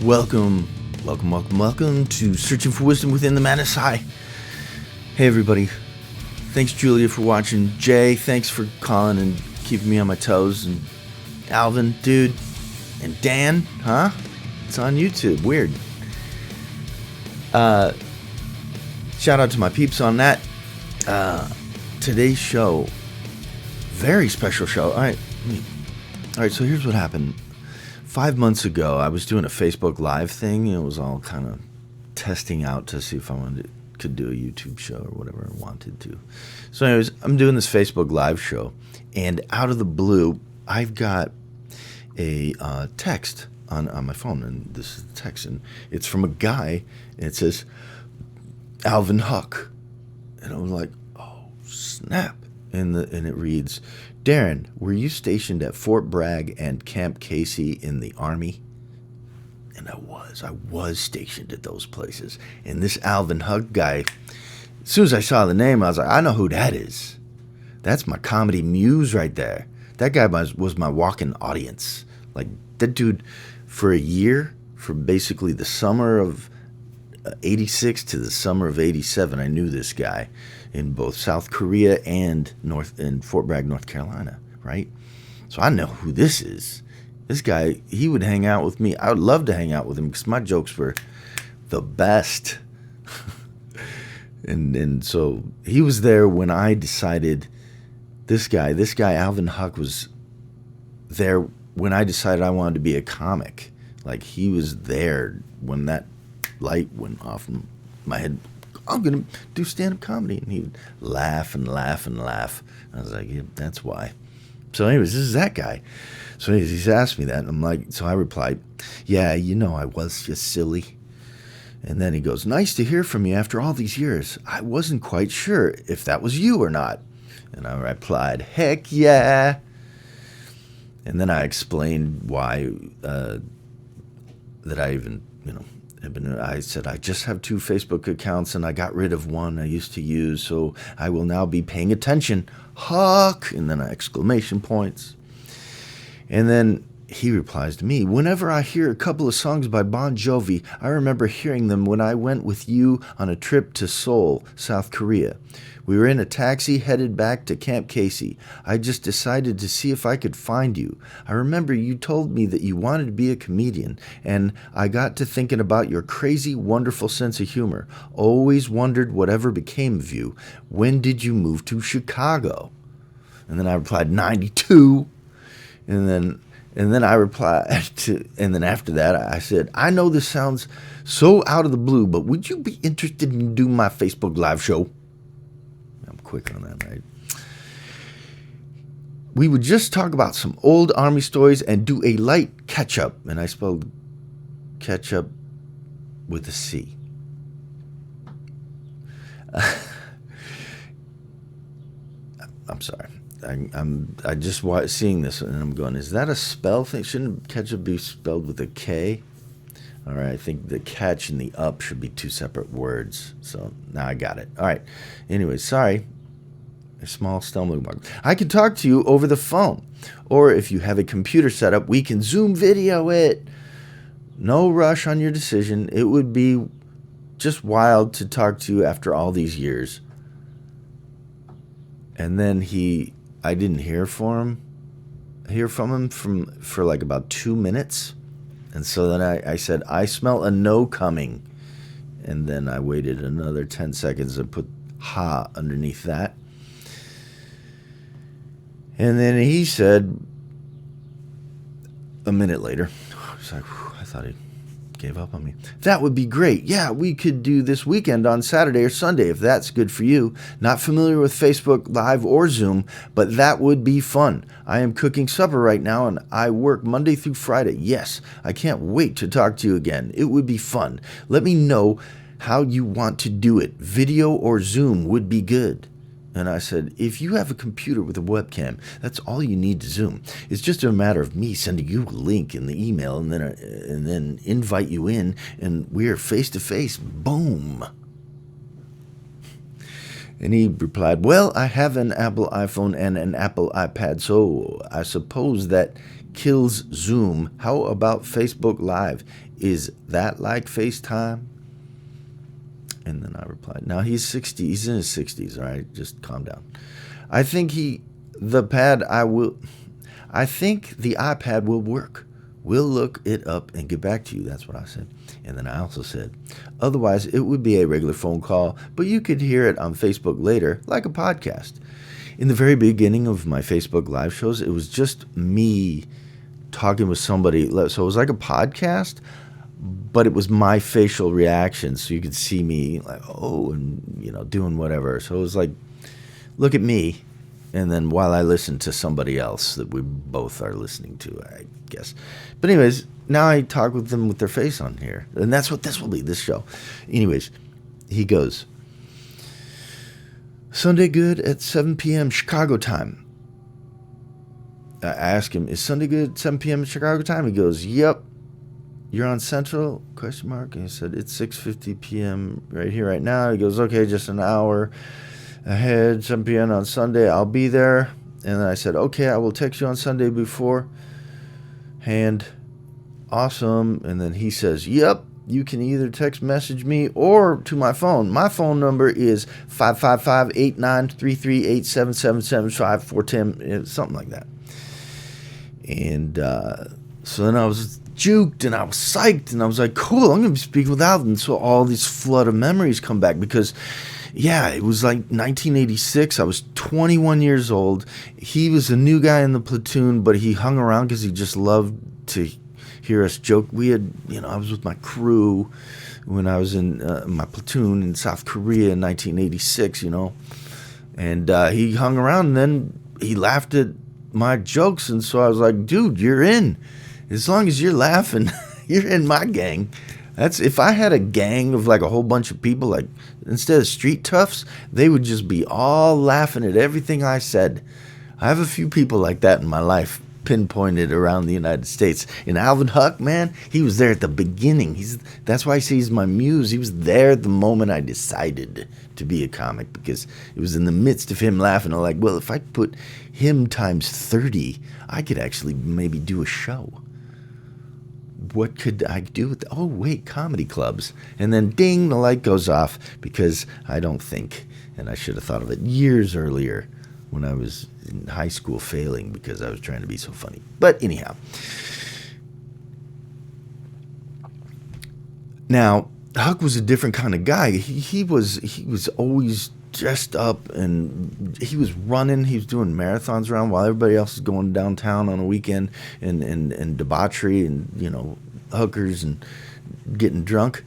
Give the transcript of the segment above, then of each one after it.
Welcome to Searching for Wisdom Within the Madness High. Hey everybody, thanks Julia for watching. Jay, thanks for calling and keeping me on my toes. And Alvin, dude, and Dan, it's on YouTube, weird. Shout out to my peeps on that. Today's show, very special show. Alright, so here's what happened. 5 months ago, I was doing a Facebook Live thing. It was all kind of testing out to see if I could do a YouTube show or whatever I wanted to. So anyways, I'm doing this Facebook Live show, and out of the blue, I've got a text on my phone, and this is the text, and it's from a guy, and it says, Alvin Huck. And I was like, oh, snap. And it reads, Darren, were you stationed at Fort Bragg and Camp Casey in the Army? And I was stationed at those places. And this Alvin Huck guy, as soon as I saw the name, I was like, I know who that is. That's my comedy muse right there. That guy was my walk-in audience. Like, that dude, for a year, for basically the summer of 86 to the summer of 87, I knew this guy in both South Korea and Fort Bragg, North Carolina, right? So I know who this is. This guy, he would hang out with me. I would love to hang out with him because my jokes were the best. and so he was there when I decided this guy Alvin Huck was there when I decided I wanted to be a comic. Like, he was there when that light went off in my head. I'm going to do stand-up comedy. And he would laugh and laugh and laugh. I was like, yeah, that's why. So anyways, this is that guy. So anyways, he's asked me that. And I'm like, so I replied, yeah, I was just silly. And then he goes, nice to hear from you after all these years. I wasn't quite sure if that was you or not. And I replied, heck yeah. And then I explained why that I even, I said, I just have 2 Facebook accounts and I got rid of one I used to use, so I will now be paying attention. Huck! And then exclamation points. And then he replies to me, whenever I hear a couple of songs by Bon Jovi, I remember hearing them when I went with you on a trip to Seoul, South Korea. We were in a taxi headed back to Camp Casey. I just decided to see if I could find you. I remember you told me that you wanted to be a comedian, and I got to thinking about your crazy, wonderful sense of humor. Always wondered whatever became of you. When did you move to Chicago? And then I replied, 92. And then I replied and then after that I said, I know this sounds so out of the blue, but would you be interested in doing my Facebook Live show? I'm quick on that, right? We would just talk about some old Army stories and do a light catch-up. And I spelled ketchup with a C. I'm sorry. I just seeing this and I'm going, is that a spell thing? Shouldn't ketchup be spelled with a K? All right, I think the catch and the up should be 2 separate words. So now I got it. All right. Anyway, sorry. A small stumbling block. I can talk to you over the phone. Or if you have a computer set up, we can Zoom video it. No rush on your decision. It would be just wild to talk to you after all these years. And then I didn't hear from him for like about 2 minutes. And so then I said, I smell a no coming. And then I waited another 10 seconds and put ha underneath that. And then he said, a minute later, I was like, I thought he gave up on me. That would be great. Yeah, we could do this weekend on Saturday or Sunday if that's good for you. Not familiar with Facebook Live or Zoom, but that would be fun. I am cooking supper right now and I work Monday through Friday. Yes, I can't wait to talk to you again. It would be fun. Let me know how you want to do it. Video or Zoom would be good. And I said, if you have a computer with a webcam, that's all you need to Zoom. It's just a matter of me sending you a link in the email and then invite you in, and we're face to face. Boom. And he replied, well, I have an Apple iPhone and an Apple iPad, so I suppose that kills Zoom. How about Facebook Live? is that like FaceTime? And then I replied, now he's 60. He's in his 60s, all right? Just calm down. I think the iPad will work. We'll look it up and get back to you. That's what I said. And then I also said, otherwise it would be a regular phone call, but you could hear it on Facebook later, like a podcast. In the very beginning of my Facebook live shows, it was just me talking with somebody. So it was like a podcast, but it was my facial reaction. So you could see me like, oh, and, doing whatever. So it was like, look at me. And then while I listen to somebody else that we both are listening to, I guess. But anyways, now I talk with them with their face on here. And that's what this will be, this show. Anyways, he goes, Sunday good at 7 p.m. Chicago time. I ask him, is Sunday good at 7 p.m. Chicago time? He goes, yep. You're on Central? ? And he said, it's 6:50 p.m. right here, right now. He goes, okay, just an hour ahead, 7 p.m. on Sunday. I'll be there. And then I said, okay, I will text you on Sunday beforehand. Awesome. And then he says, yep, you can either text message me or to my phone. My phone number is 555-8933-8777-5410, something like that. And so then I was juked and I was psyched and I was like, cool, I'm going to be speaking with Alvin. So all these flood of memories come back because, yeah, it was like 1986. I was 21 years old. He was a new guy in the platoon, but he hung around because he just loved to hear us joke. We had, I was with my crew when I was in my platoon in South Korea in 1986, and he hung around and then he laughed at my jokes. And so I was like, dude, you're in. As long as you're laughing, you're in my gang. That's if I had a gang of like a whole bunch of people, like instead of street toughs, they would just be all laughing at everything I said. I have a few people like that in my life, pinpointed around the United States. And Alvin Huck, man, he was there at the beginning. That's why I say he's my muse. He was there the moment I decided to be a comic, because it was in the midst of him laughing. I'm like, well, if I put him times 30, I could actually maybe do a show. What could I do with oh, wait, comedy clubs. And then ding, the light goes off, because I don't think, and I should have thought of it years earlier when I was in high school failing because I was trying to be so funny. But anyhow. Now, Huck was a different kind of guy. He was always dressed up, and he was running. He was doing marathons around while everybody else is going downtown on a weekend and debauchery and hookers and getting drunk.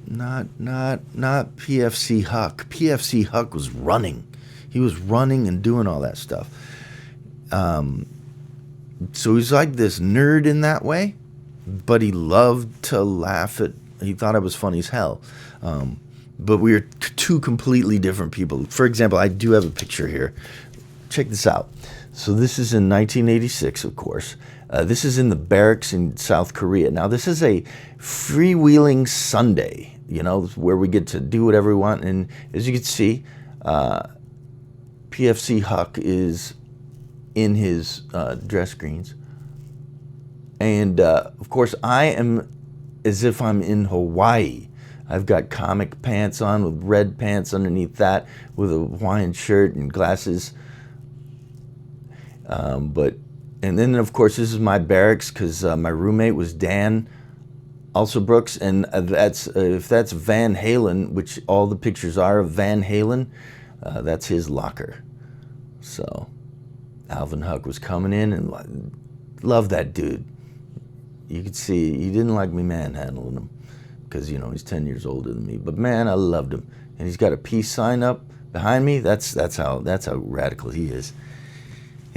Not PFC Huck. PFC Huck was running. He was running and doing all that stuff. So he's like this nerd in that way, but he loved to laugh at. He thought I was funny as hell. But we are two completely different people. For example, I do have a picture here. Check this out. So this is in 1986, of course. This is in the barracks in South Korea. Now, this is a freewheeling Sunday, where we get to do whatever we want. And as you can see, PFC Huck is in his dress greens. And, of course, I am as if I'm in Hawaii. I've got comic pants on with red pants underneath that, with a Hawaiian shirt and glasses. And then, of course, this is my barracks, because my roommate was Dan also Brooks, and if that's Van Halen, which all the pictures are of Van Halen, that's his locker. So Alvin Huck was coming in, and loved that dude. You could see he didn't like me manhandling him, because, he's 10 years older than me. But, man, I loved him. And he's got a peace sign up behind me. That's how radical he is.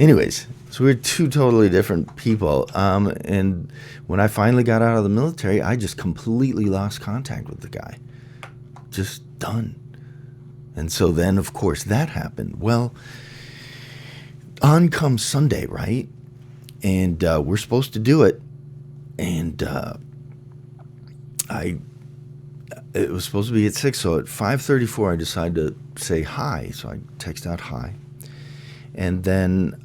Anyways, so we're two totally different people. And when I finally got out of the military, I just completely lost contact with the guy. Just done. And so then, of course, that happened. Well, on comes Sunday, right? And we're supposed to do it. And it was supposed to be at 6, so at 5:34 I decided to say hi. So I text out hi. And then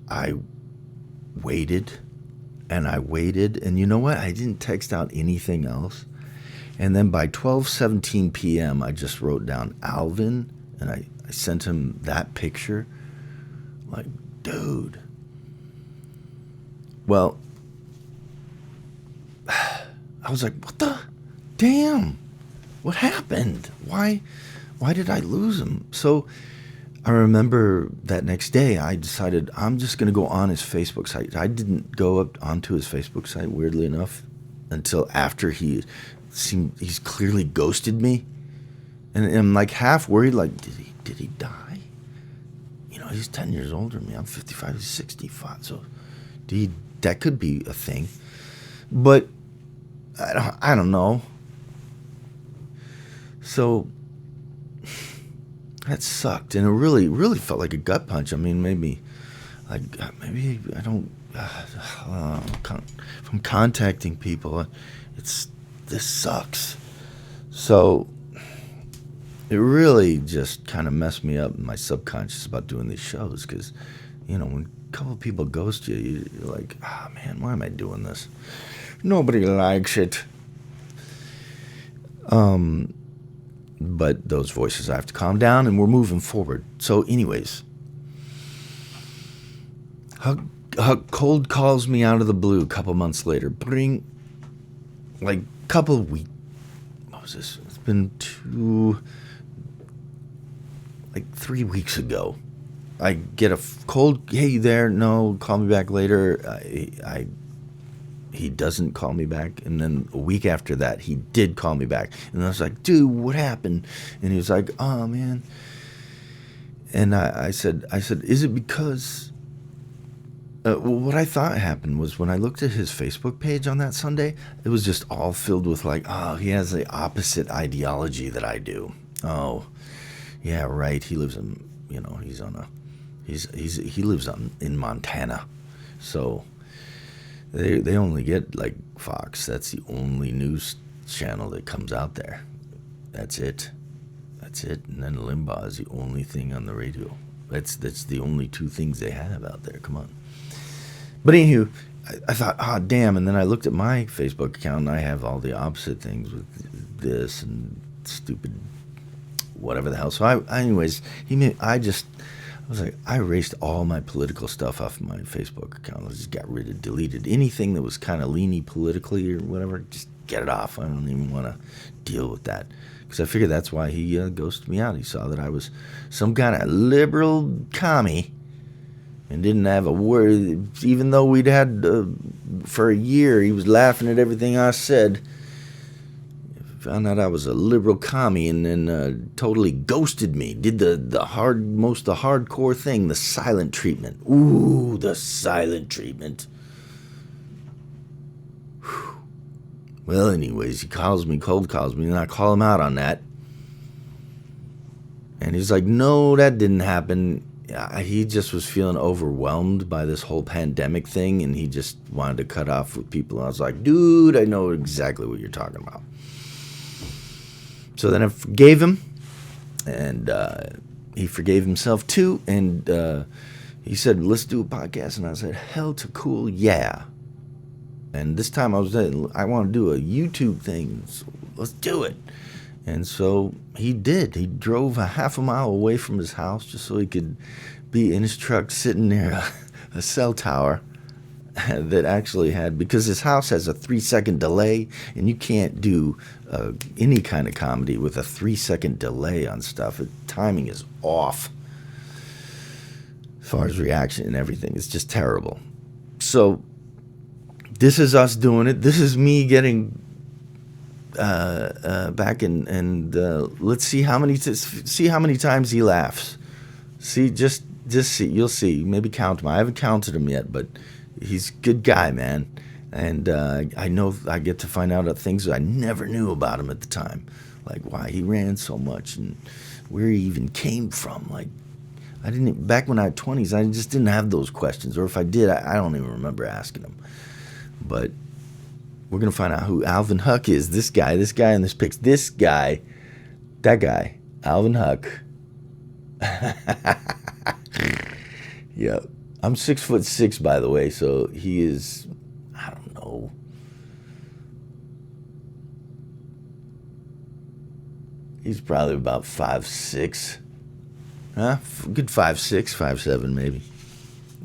I waited, And I waited, and you know what? I didn't text out anything else. And then by 12:17 p.m., I just wrote down Alvin, and I sent him that picture. Like, dude. Well, I was like, what the damn? What happened? Why did I lose him? So I remember that next day I decided I'm just going to go on his Facebook site. I didn't go up onto his Facebook site, weirdly enough, until after he's clearly ghosted me. And I'm like half worried, like, did he die? You know, he's 10 years older than me. I'm 55, he's 65. So that could be a thing. But I don't know. So that sucked, and it really, really felt like a gut punch. I mean, maybe I don't. If I'm contacting people, this sucks. So it really just kind of messed me up in my subconscious about doing these shows, because, you know, when a couple of people ghost you, you're like, man, why am I doing this? Nobody likes it. But those voices, I have to calm down, and we're moving forward. So anyways, Huck cold calls me out of the blue a couple months later. What was this? It's been 3 weeks ago. I get a cold, hey, you there? No, call me back later. He doesn't call me back. And then a week after that, he did call me back. And I was like, dude, what happened? And he was like, oh, man. And I said, is it because... what I thought happened was when I looked at his Facebook page on that Sunday, it was just all filled with like, oh, he has the opposite ideology that I do. Oh, yeah, right. He lives in, you know, he lives in Montana. So... They only get, like, Fox. That's the only news channel that comes out there. That's it. And then Limbaugh is the only thing on the radio. That's the only two things they have out there. Come on. But anywho, I thought, damn. And then I looked at my Facebook account, and I have all the opposite things with this and stupid whatever the hell. So I was like, I erased all my political stuff off my Facebook account. I just deleted anything that was kind of leany politically or whatever. Just get it off. I don't even want to deal with that. Because I figured that's why he ghosted me out. He saw that I was some kind of liberal commie and didn't have a word. Even though we'd had, for a year, he was laughing at everything I said. Found out I was a liberal commie, and then totally ghosted me. Did the hardcore thing, the silent treatment. Ooh, the silent treatment. Whew. Well, anyways, he cold calls me, and I call him out on that. And he's like, no, that didn't happen. He just was feeling overwhelmed by this whole pandemic thing, and he just wanted to cut off with people. And I was like, dude, I know exactly what you're talking about. So then I forgave him, and he forgave himself too, and he said, let's do a podcast, and I said, hell to cool, yeah. And this time I want to do a YouTube thing, so let's do it. And so he did. He drove a half a mile away from his house just so he could be in his truck sitting near a cell tower that actually had, because his house has a 3-second delay, and you can't do any kind of comedy with a 3-second delay on stuff. Timing is off as far as reaction and everything. It's just terrible. So this is us doing it. This is me getting back, and let's see how many times he laughs. See, just see. You'll see. Maybe count him. I haven't counted him yet, but he's a good guy, man. And I know I get to find out things that I never knew about him at the time, like why he ran so much and where he even came from. Like, back when I had 20s, I just didn't have those questions. Or if I did, I don't even remember asking them. But we're going to find out who Alvin Huck is. This guy in this picture. This guy, that guy, Alvin Huck. Yep. I'm 6'6", by the way, so he is, I He's probably about 5'6". Huh? Good 5'6", 5'7", maybe.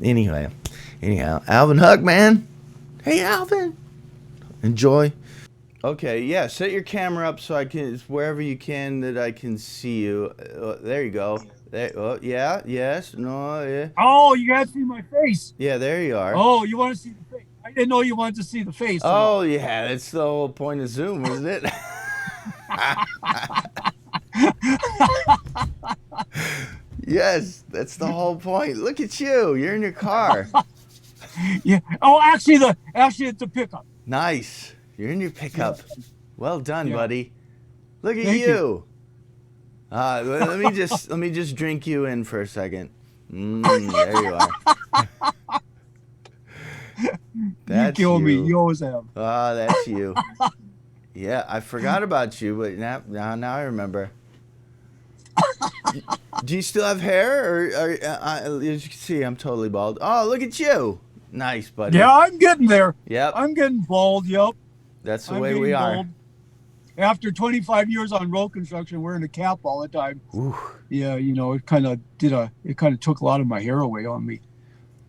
Anyhow, Alvin Huck, man. Hey, Alvin. Enjoy. Okay, yeah. Set your camera up so I can, wherever you can, that I can see you. There you go. There. Oh, yeah. Yes. No. Yeah. Oh, you got to see my face. Yeah. There you are. Oh, you want to see the face? I didn't know you wanted to see the face at Oh, all. yeah. That's the whole point of Zoom, isn't it? Yes, that's the whole point. Look at you. You're in your car. Yeah. Oh, actually it's a pickup. Nice. You're in your Yeah. pickup. Well done, Yeah. buddy. Look at Thank you. you. Let me just drink you in for a second. There you are. You That's kill me. you. You always have. Oh, that's you. Yeah, I forgot about you, but now I remember. Do you still have hair, or as you can see, I'm totally bald. Oh, look at you. Nice, buddy. Yeah, I'm getting there. Yep, I'm getting bald. Yep. that's the I'm way we getting are. bald. After 25 years on road construction, wearing a cap all the time. Ooh. Yeah, it kind of took a lot of my hair away on me.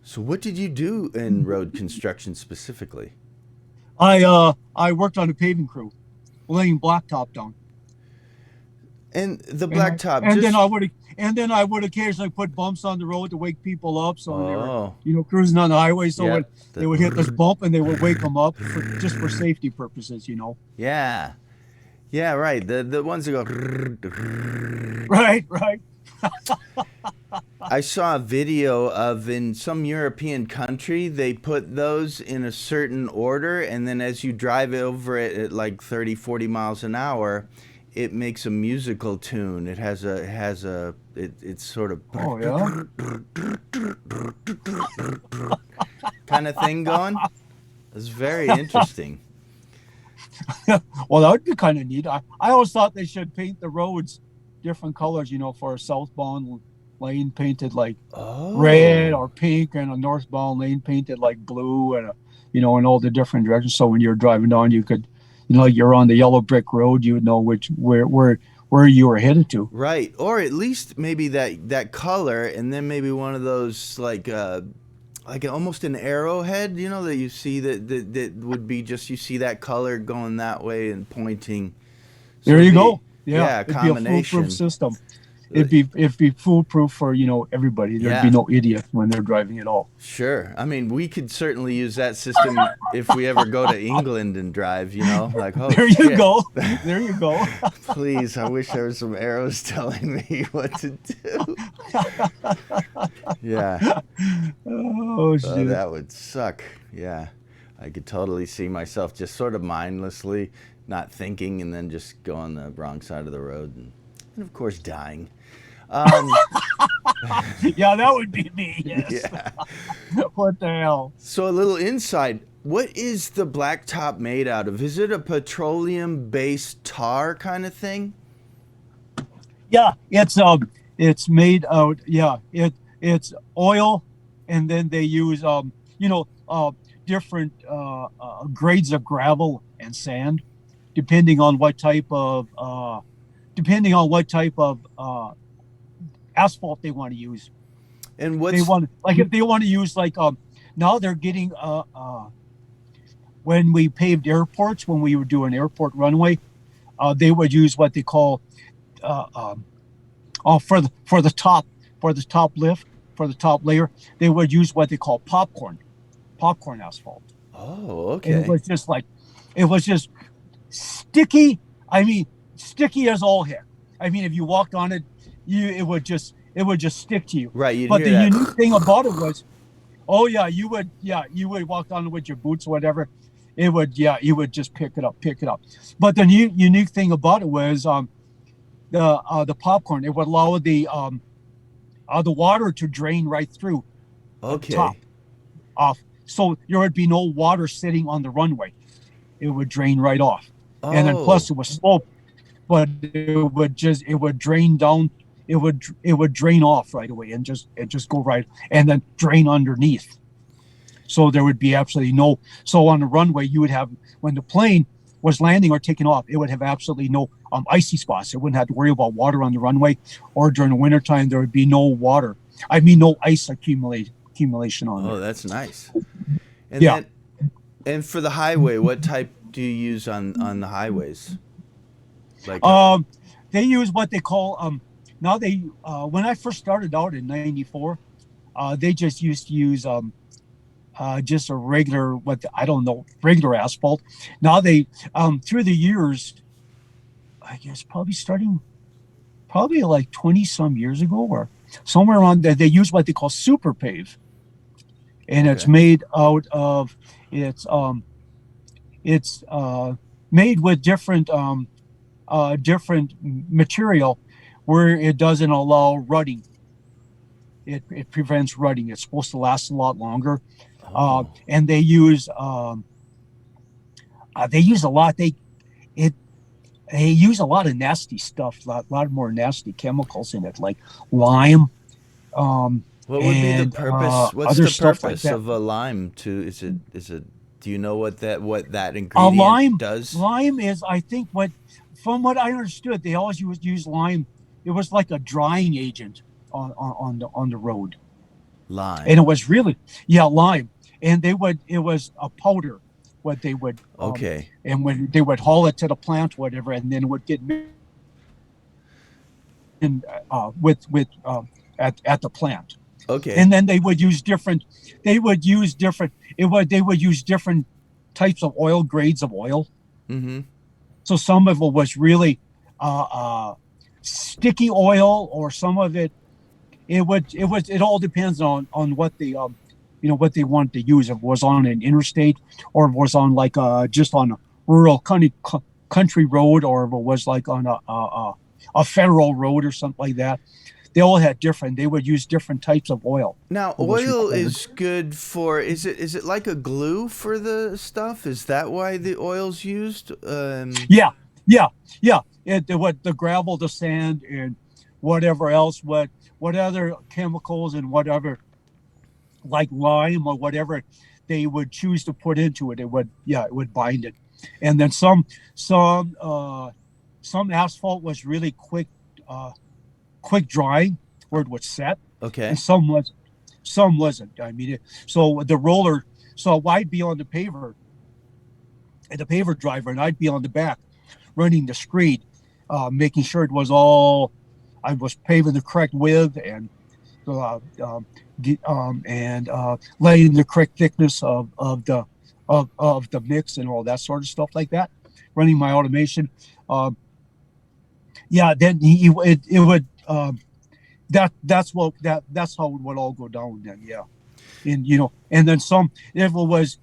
So what did you do in road construction specifically? I worked on a paving crew, laying blacktop down. And the And I, blacktop and just. then I would occasionally put bumps on the road to wake people up. So when they were, Oh, cruising on the highway, so yeah. when they would hit this bump and they would wake them up just for safety purposes. Yeah. Yeah, right. The ones that go. Right, right. I saw a video of in some European country, they put those in a certain order, and then as you drive over it at like 30, 40 miles an hour, it makes a musical tune. It's sort of Oh yeah. kind of thing going. It's very interesting. Well, that would be kind of neat. I always thought they should paint the roads different colors. For a southbound lane painted like red Oh, or pink, and a northbound lane painted like blue, and in all the different directions. So when you're driving down, you could, like you're on the yellow brick road, you would know where you were headed to. right. Or at least maybe that color, and then maybe one of those like almost an arrowhead, that you see that would be just you see that color going that way and pointing. So There it'd you be, go. Yeah, yeah, a it'd be a foolproof combination. system. It'd be foolproof for everybody. There'd be Yeah, no idiot when they're driving at all. sure. I mean, we could certainly use that system if we ever go to England and drive. Like, oh There you shit. go. There you go. Please, I wish there were some arrows telling me what to do. Yeah. Oh Oh, shit. that would suck. Yeah. I could totally see myself just sort of mindlessly not thinking and then just go on the wrong side of the road and of course dying. Um, Yeah, that would be me. Yes. yeah. What the hell? So a little insight. What is the blacktop made out of? Is it a petroleum-based tar kind of thing? Yeah, it's made out. Yeah, it's oil, and then they use different grades of gravel and sand, depending on what type of asphalt they want to use. And They what's want like if they want to use now they're getting when we paved airports, when we were doing airport runway, they would use what they call uh, um, for the top lift, for the top layer, they would use what they call popcorn asphalt. Oh, And okay. it was just sticky. I mean, sticky as all heck. I mean, if you walked on it, it would just stick to you. Right, you'd But hear the that. unique thing about it was, oh you would walk on it with your boots or whatever. You would just pick it up. But the unique thing about it was the popcorn. It would allow the water to drain right through at the top Okay. off. So there would be no water sitting on the runway. It would drain right off. And then plus Oh, it was slope, but it would drain down. It would drain off right away and just go right and then drain underneath. So there would be absolutely no. So on the runway, you would have when the plane was landing or taking off, it would have absolutely no icy spots. It wouldn't have to worry about water on the runway, or during the wintertime, there would be no water. I mean, no ice accumulation on Oh, there. that's nice. And Yeah. then, and for the highway, what type do you use on the highways? Like, Um, they use what they call now they when I first started out in '94, they just used to use just a regular I don't know, regular asphalt. Now they through the years, I guess probably like 20 some years ago or somewhere around there, they use what they call super pave, and it's okay, made out of it's um it's made with different material where it doesn't allow rutting. It prevents rutting. It's supposed to last a lot longer. oh, And they use a lot. It they use a lot of nasty stuff, lot more nasty chemicals in it, like lime, um, what would be the and purpose? What's other the stuff like purpose that. of a lime? To is it? Do you know what that ingredient Lime, does? lime is, I think, from what I understood, they always use lime. It was like a drying agent on the road, and it Lime. was really, yeah, lime. And it was a powder, what they would Okay, and when they would haul it to the plant, whatever, and then it would get in with at the plant. okay. And then they would use different they would use different types of oil, grades of oil. Mm-hmm. So some of it was really uh, uh, sticky oil, or some of it all depends on what the what they wanted to use. If it was on an interstate, or if it was on like just on a rural country road, or if it was like on a federal road or something like that. They all had different. They would use different types of oil. Now, What was oil required. is good for. Is it like a glue for the stuff? Is that why the oil's used? Yeah, yeah, yeah. What the gravel, the sand, and whatever else, what other chemicals and whatever, like lime or whatever, they would choose to put into it. It would bind it. And then some some asphalt was really uh, quick drying, where it would set, and Okay. some wasn't. I mean, so the roller, so I'd be on the paver, and the paver driver, and I'd be on the back running the screed, making sure it was all, I was paving the correct width, uh, um, and laying the correct thickness of the mix and all that sort of stuff like that. Running my automation, um, yeah. Then it would that's how it would all go down. Then yeah, and and then if it was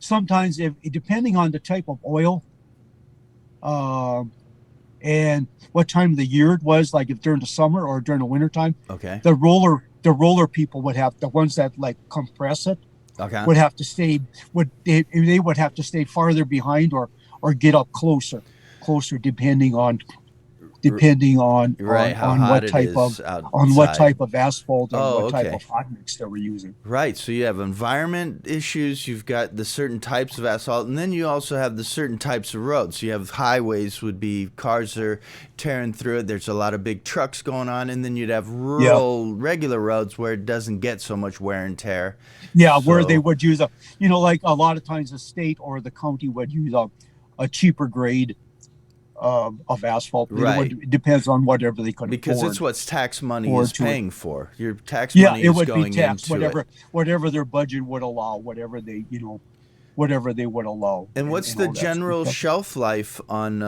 sometimes, if depending on the type of oil, um, and what time of the year it was, like if during the summer or during the wintertime, Okay. the roller people would have, the ones that like compress it, Okay. would have to stay, they would have to stay farther behind, or get up closer, depending Right. How on hot it is what outside. type of asphalt or Oh, what type okay. of hot mix they were using. Right. So you have environment issues, you've got the certain types of asphalt, and then you also have the certain types of roads. So you have highways would be cars are tearing through it. There's a lot of big trucks going on, and then you'd have Yeah, rural regular roads where it doesn't get so much wear and tear. yeah, where they So would use like a lot of times the state or the county would use a cheaper grade of asphalt. right. It depends on whatever they could Because it's what tax money is afford to it. paying for. Your tax Yeah, money it is would be going taxed, into it. whatever their budget would allow, whatever they would allow, And what's and the all that sort of general stuff. shelf life on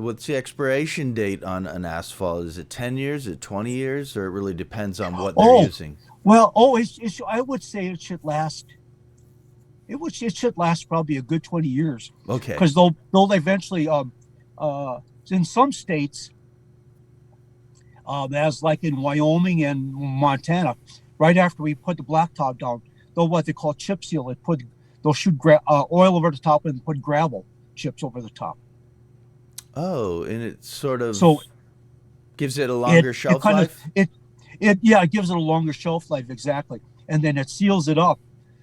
what's the expiration date on an asphalt? Is it 10 years, is it 20 years, or it really depends on what they're Oh, using? well, I would say it should last probably a good 20 years, Okay. because they'll eventually in some states, as like in Wyoming and Montana, right after we put the blacktop down, they'll what they call chip seal it. They'll shoot oil over the top and put gravel chips over the top. Oh, and it sort So of gives it a longer it shelf kind of life? it gives it a longer shelf life, exactly, and then it seals it up,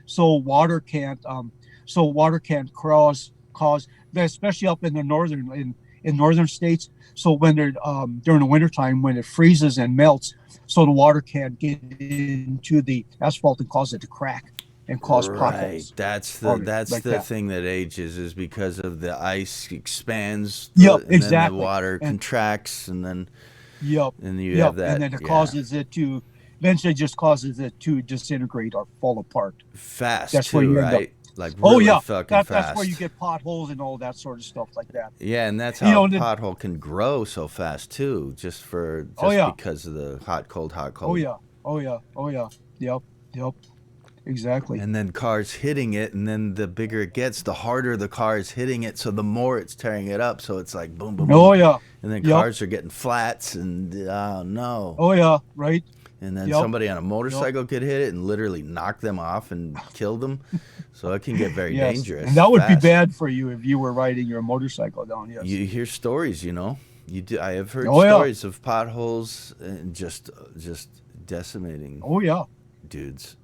so water can't cause especially up in the in northern states. So when they're during the wintertime when it freezes and melts, so the water can't get into the asphalt and cause it to crack and cause Right. potholes That's like the that. thing that ages is because of the ice expands Yep, and then the exactly. water And contracts yep, and you yep. have And that, then it yeah. causes it to eventually just causes it to disintegrate or fall apart. Fast That's where too, you end up. right? Like Oh really yeah, fucking that's where you fast. get potholes and all that sort of stuff like that. Yeah, and that's You how a know, pothole can grow so fast too, oh just yeah, because of the hot oh cold. yeah, oh yeah, oh yeah. Yep, yep, exactly. And then cars hitting it, and then the bigger it gets, the harder the car is hitting it, so the more it's tearing it up. So it's like boom, boom, boom, Oh yeah, and then yep, cars are getting flats, and oh no. oh yeah, right. And then Yep, somebody on a yep. motorcycle could hit it and literally knock them off and kill them. So it can get very Yes, and dangerous that would be fast. bad for you if you were riding your motorcycle down. Yes. You hear stories, you know. You do, I have heard Oh yeah, stories of potholes and just decimating oh yeah, dudes.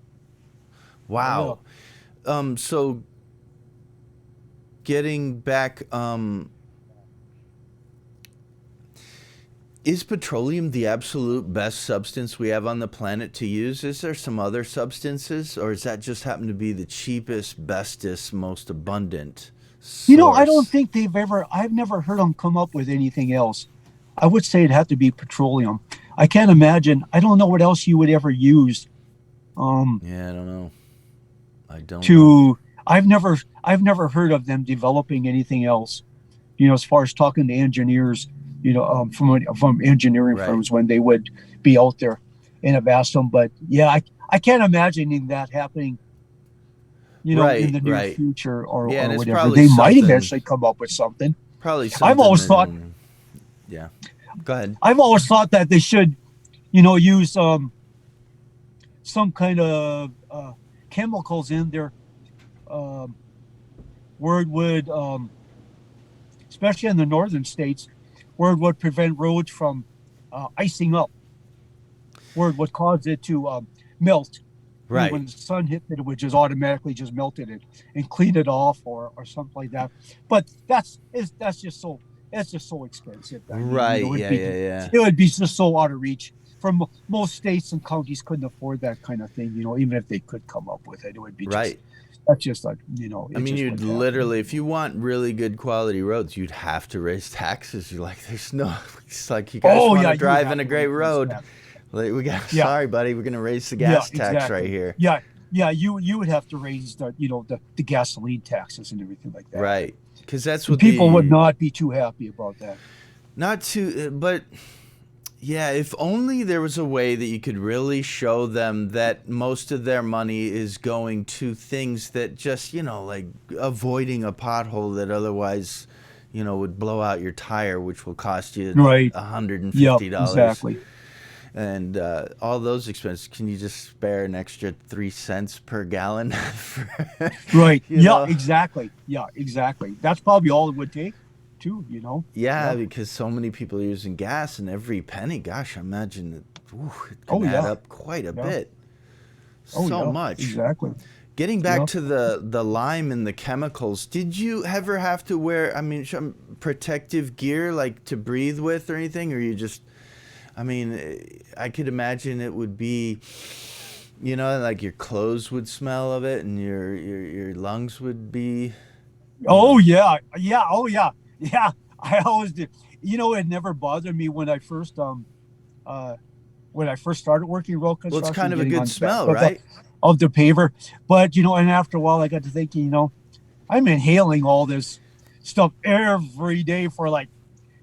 oh yeah. Wow. So getting back, is petroleum the absolute best substance we have on the planet to use? Is there some other substances, or does that just happen to be the cheapest, bestest, most abundant I don't source? think I've never heard them come up with anything else. I would say it'd have to be petroleum. I can't imagine. I don't know what else you would ever use. Um, Yeah, I don't know. I don't know. to I've never heard of them developing anything else. As far as talking to engineers, from engineering Right. firms when they would be out there and have asked them. But yeah, I can't imagine that happening. In Right, the near right. future Yeah, and or it's whatever. probably They might something, eventually come up with something. probably I've something always that thought in, yeah. Go ahead. I've always thought that they should, use some kind of chemicals in there um, where it would, especially in the northern states, where it would prevent roads from icing up, where it would cause it to melt. Right. When the sun hit it, it would just automatically just melt it and clean it off or something like that. But that's just so expensive. I mean, Right. Yeah, yeah, yeah. it would be just so out of reach. From most states and counties couldn't afford that kind of thing. Even if they could come up with it, it would be just Right. that's just like I it mean, just you'd wouldn't happen. literally, if you want really good quality roads, you'd have to raise taxes. You're like, there's no, it's like, you guys Oh want yeah, to you would drive in have a to great raise road. taxes. Like, we got, Yeah, sorry, buddy, we're going to raise the yeah, gas tax right exactly. here. Yeah, yeah, you would have to raise the gasoline taxes and everything like that. Right. Because that's And what people would the, not be too happy about that. not to, but yeah, if only there was a way that you could really show them that most of their money is going to things that just, like avoiding a pothole that otherwise, would blow out your tire, which will cost you Right. Yep. $150. Exactly. And all those expenses, can you just spare an extra 3 cents per gallon? For, Right. you Yeah. know? Exactly. Yeah. Exactly. That's probably all it would take, too. Yeah, Yeah. because so many people are using gas, and every penny, gosh, I imagine it can Oh add yeah. up quite a Yeah. bit. Oh So yeah. much. Exactly. Getting back Yeah. to the lime and the chemicals, did you ever have to wear, I mean, some protective gear like to breathe with or anything, or you just, I mean, I could imagine it would be, like your clothes would smell of it, and your lungs would be, you Oh know, yeah. Yeah. Oh yeah. Yeah. I always did. It never bothered me uh when I first started working road well, it's construction, kind of a getting good on the back smell, right? of the paver. But and after a while, I got to thinking, I'm inhaling all this stuff every day for like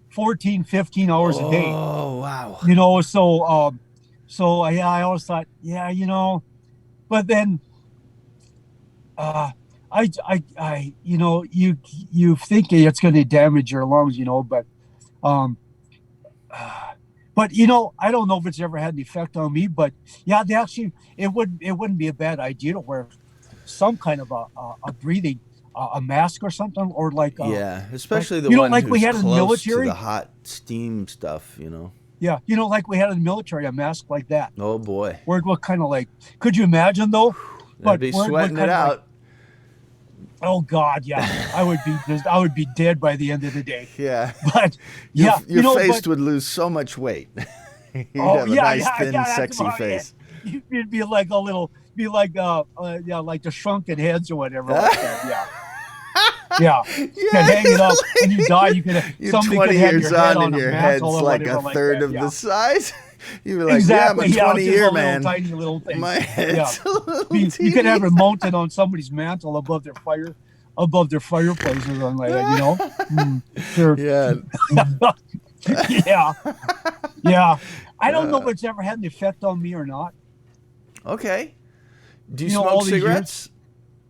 14, 15 hours a day. Oh, wow. Yeah, I always thought, yeah, but then uh, you think it's going to damage your lungs, um, uh, but I don't know if it's ever had an effect on me. But yeah, it wouldn't be a bad idea to wear some kind of a breathing a mask or something, or Yeah, like especially the one like we who's had in the close to the military. hot steam stuff. Yeah, like we had in the military, a mask like that, Oh boy. where it would kind of like, could you imagine though? That'd But be where it would sweating it kind of like, out. Oh God, yeah. I would be dead by the end of the day. Yeah. But yeah, Your face but would lose so much weight. You'd oh have a yeah, nice, yeah, thin, yeah, that's sexy about it. face. You'd be like a little, be like yeah, like the shrunken heads or whatever like that. Yeah, yeah. Could Yeah, hang it up when you die. You could you're somebody could 20 have years your head on on and a your mantle head's or like a whatever like third that. of Yeah, the size. You'd be like, yeah, I'm a exactly. Yeah, just a 20-year little man. tiny little thing. My Yeah, head's a little be you could have teeny. it mounted on somebody's mantle above their fireplace or something like that. Sure. Yeah. Yeah, yeah. I don't know Uh, if it's ever had an effect on me or not. okay. Do you smoke All these years. cigarettes?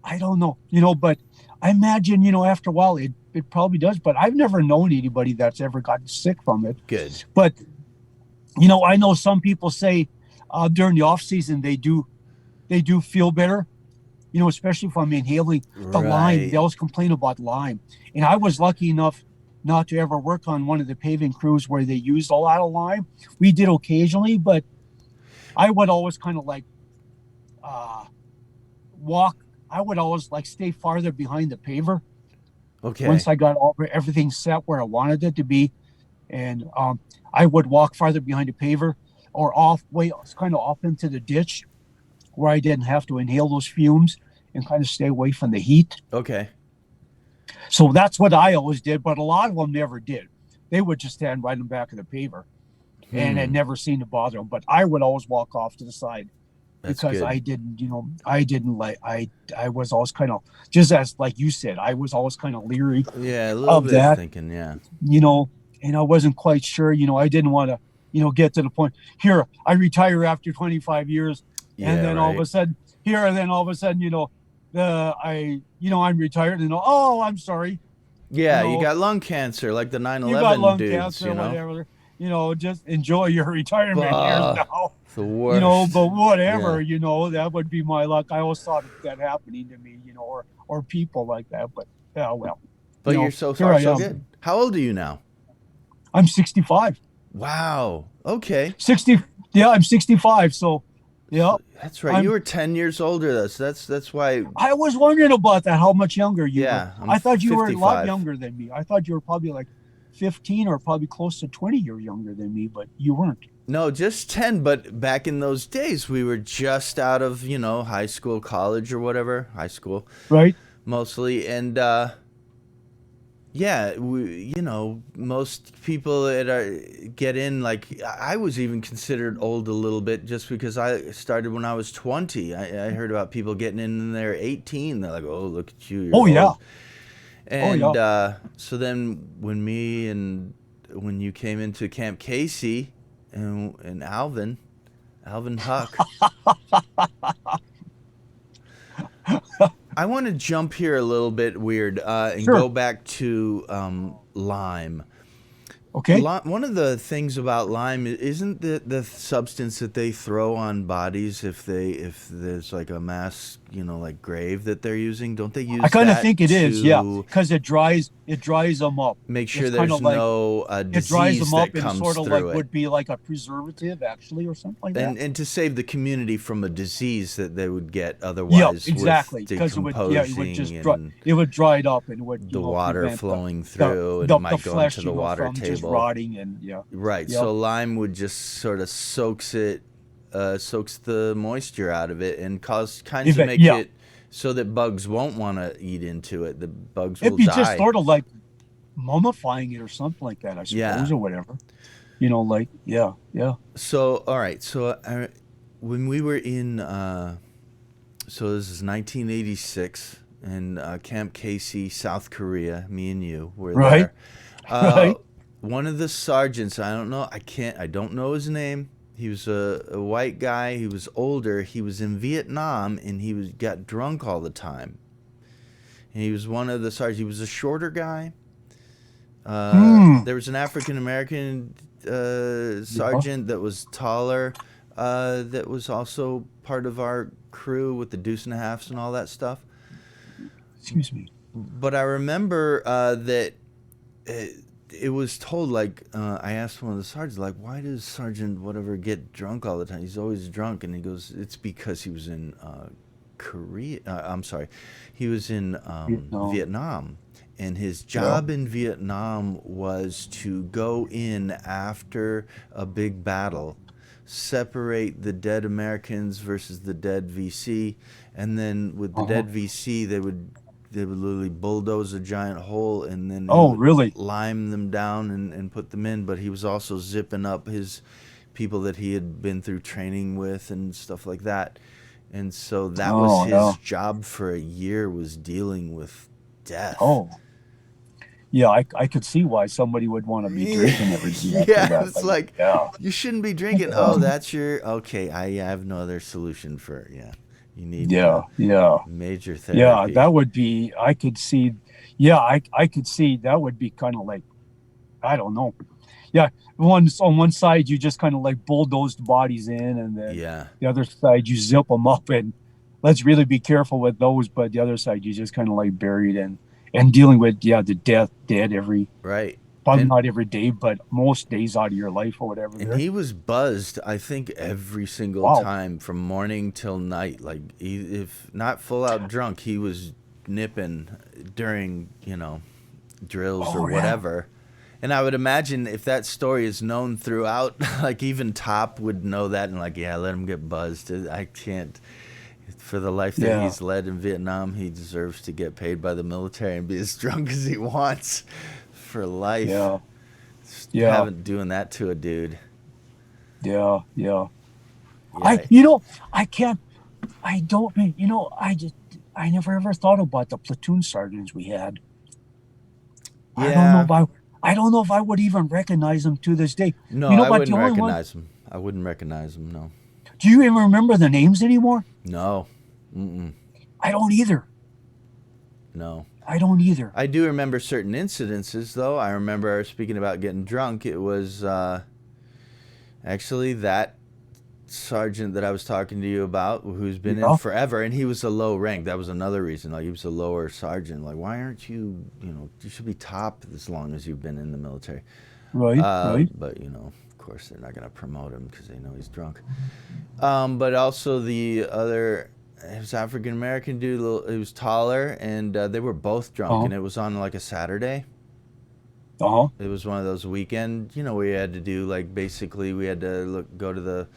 I don't know. But I imagine, after a while it probably does. But I've never known anybody that's ever gotten sick from it. Good. But I know some people say during the off season they do feel better. Especially if I'm inhaling the lime. They Right. always complain about lime. And I was lucky enough not to ever work on one of the paving crews where they used a lot of lime. We did occasionally, but I would always kind of like uh, walk. I would always like stay farther behind the paver Okay. once I got everything set where I wanted it to be. And I would walk farther behind the paver or kind of off into the ditch where I didn't have to inhale those fumes and kind of stay away from the heat. Okay. So that's what I always did, but a lot of them never did. They would just stand right in the back of the paver, and it Hmm. never seemed to bother them. But I would always walk off to the side That's because good. I didn't, I didn't like, I was always kind of, just as like you said, I was always kind of leery Yeah, a little of bit that, thinking, yeah. you know, and I wasn't quite sure, I didn't want to, get to the point here, I retire after 25 years. And Yeah, then all of right. a sudden here, and then all of a sudden, I'm retired and, oh, I'm sorry, you Yeah, you know, got lung cancer like the you got 9/11 lung dudes, cancer, you know? whatever, just enjoy your retirement years Bah, now, the worst. but whatever, Yeah. that would be my luck. I always thought of that happening to me, or people like that, but yeah, well, But you're so here far I so am. good. How old are you now? I'm 65. Wow. Okay. 60, yeah, I'm 65. So, yeah, That's right. You I'm, were 10 years older than us. That's why. I was wondering about that, how much younger you were. Yeah, I'm I thought you were a lot 55. younger than me. I thought you were probably like 15 or probably close to 20 years younger than me, but you weren't. No, just 10, but back in those days we were just out of, high school, college or whatever, high school Right? mostly, and yeah, most people that get in, like I was even considered old a little bit just because I started when I was 20. I heard about people getting in their 18. They're like, "Oh, look at you, Oh, you're yeah. old." Oh, And yeah. so then when you came into Camp Casey and Alvin Huck, I want to jump here a little bit weird and Sure. go back to lime. Okay. One of the things about lime isn't the substance that they throw on bodies if there's like a mass like grave that they're using. Don't they I use kind of that think it is, yeah, to because it dries them up. make sure It's kind there's of like no it dries disease them up that and comes sort of like through it? would be like a preservative, actually, or something like that. And to save the community from a disease that they would get Yeah, otherwise with exactly. Because it would just decomposing and it would dry it up and it would, the water prevent flowing the through, and it the might go into flesh, the water from just table. rotting and yeah, Right. yep, So lime would just sort of soaks the moisture out of it and kinds of make yeah. it so that bugs won't want to eat into it. The bugs It'd will be just die. sort of like mummifying it or something like that, I Yeah. suppose, or whatever. Like yeah, yeah. So all right. So when we were in, so this is 1986 in Camp Casey, South Korea. Me and you were Right, there. right. One of the sergeants, I don't know, I don't know his name. He was a white guy. He was older. He was in Vietnam, and got drunk all the time. And he was one of the sergeants. He was a shorter guy. Hmm. There was an African American Yeah. sergeant that was taller. That was also part of our crew with the deuce and a halves and all that stuff. Excuse me. But I remember that it was told, like, I asked one of the sergeants, like, why does Sergeant whatever get drunk all the time? He's always drunk. And he goes, it's because he was in Korea. I'm sorry, he was in Vietnam. Vietnam, and his Yeah. job in Vietnam was to go in after a big battle, separate the dead Americans versus the dead VC, and then with the Uh-huh. dead VC, they would literally bulldoze a giant hole, and then he Oh, would really? lime them down and put them in. But he was also zipping up his people that he had been through training with and stuff like that. And so that was Oh, his yeah. job for a year, was dealing with death. Oh, yeah. I could see why somebody would want to be drinking every day after Yeah, that. it's Like, like yeah. you shouldn't be drinking. Yeah. Oh, that's your okay. I have no other solution for yeah. You need Yeah. Yeah. major Yeah. therapy. That would be, I could see, yeah, I could see that would be kind of like, I don't know. Yeah. On one side, you just kind of like bulldoze the bodies in, and then Yeah, the other side, you zip them up. And let's really be careful with those. But the other side, you just kind of like buried and dealing with, yeah, the dead every, right. probably And not every day, but most days out of your life or whatever and there. he was buzzed, I think, every single Wow. time from morning till night. Like if not full out drunk, he was nipping during drills or Oh, yeah. whatever. And I would imagine if that story is known throughout, like even Top would know that and like, yeah, let him get buzzed. I can't. For the life that Yeah. he's led in Vietnam, he deserves to get paid by the military and be as drunk as he wants for life. Yeah. Just Yeah. having doing that to a dude. Yeah. Yeah. I, Yeah, you know, I can't, I don't, I never ever thought about the platoon sergeants we had. I don't know yeah. if I don't know if I would even recognize them to this day. No, I But the wouldn't only one, recognize him. I wouldn't recognize him. No, do you even remember the names anymore? no, mm-mm, I don't either. no. I don't either. I do remember certain incidences, though. I remember speaking about getting drunk. It was actually that sergeant that I was talking to you about, who's been in Yeah. forever, and he was a low rank. That was another reason. Like he was a lower sergeant. Like why aren't you? You should be top as long as you've been in the military. Right. Right. But of course, they're not gonna promote him because they know he's drunk. But also the other. It was African American dude. He was taller, and they were both drunk, Uh-huh. and it was on like a Saturday. Uh-huh. It was one of those weekend, where you had to do like basically we had to go to the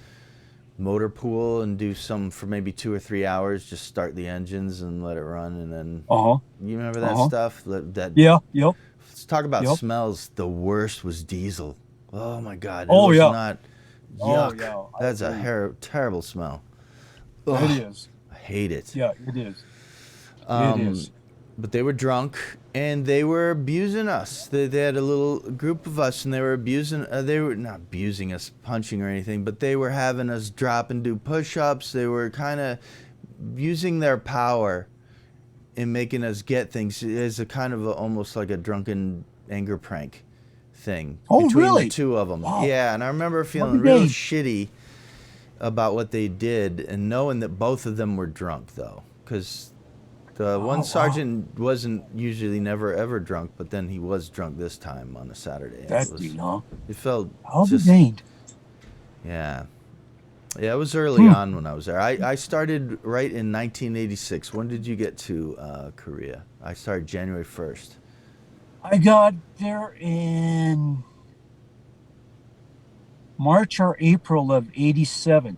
motor pool and do some for maybe 2 or 3 hours, just start the engines and let it run, and then Uh-huh. you remember that Uh-huh. stuff. That Yeah. Yep. let's talk about Yep. smells. The worst was diesel. Oh my god, it Oh, was yeah. not. Oh, Yuck. yeah. I That's a agree. terrible smell. It Ugh, is. I hate it. Yeah, it is. It Um, is. but they were drunk and they were abusing us. They had a little group of us and they were abusing. They were not abusing us, punching or anything, but they were having us drop and do push-ups. They were kind of using their power in making us get things as a kind of almost like a drunken anger prank thing Oh, between the really? two of them. Wow. Yeah, and I remember What feeling did real they? shitty about what they did and knowing that both of them were drunk though, because the one Oh, wow. sergeant wasn't usually never ever drunk, but then he was drunk this time on a Saturday, and That you know. it felt How did just they? yeah. Yeah, it was early Hmm. on when I was there. I started right in 1986. When did you get to Korea? I started January 1st. I got there in March or April of 87.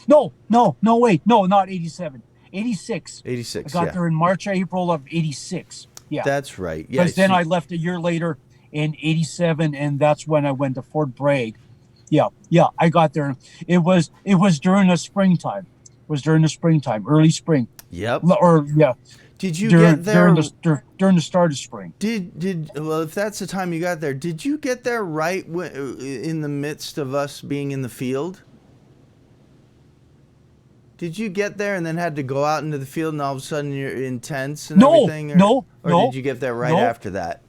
No, no, no, wait. No, not 87. 86. I 86, got yeah. there in March or April of 86. Yeah. That's right. Yeah, Because then see, I left a year later in 87, and that's when I went to Fort Bragg. Yeah. Yeah. I got there. It was during the springtime. It was during the springtime, early spring. yep. Or yeah, Did you during get during there the during the start of spring. did well, if that's the time you got there, did you get there right in the midst of us being in the field? Did you get there and then had to go out into the field and all of a sudden you're intense and No, everything, no, or did no, you get there right no. after that?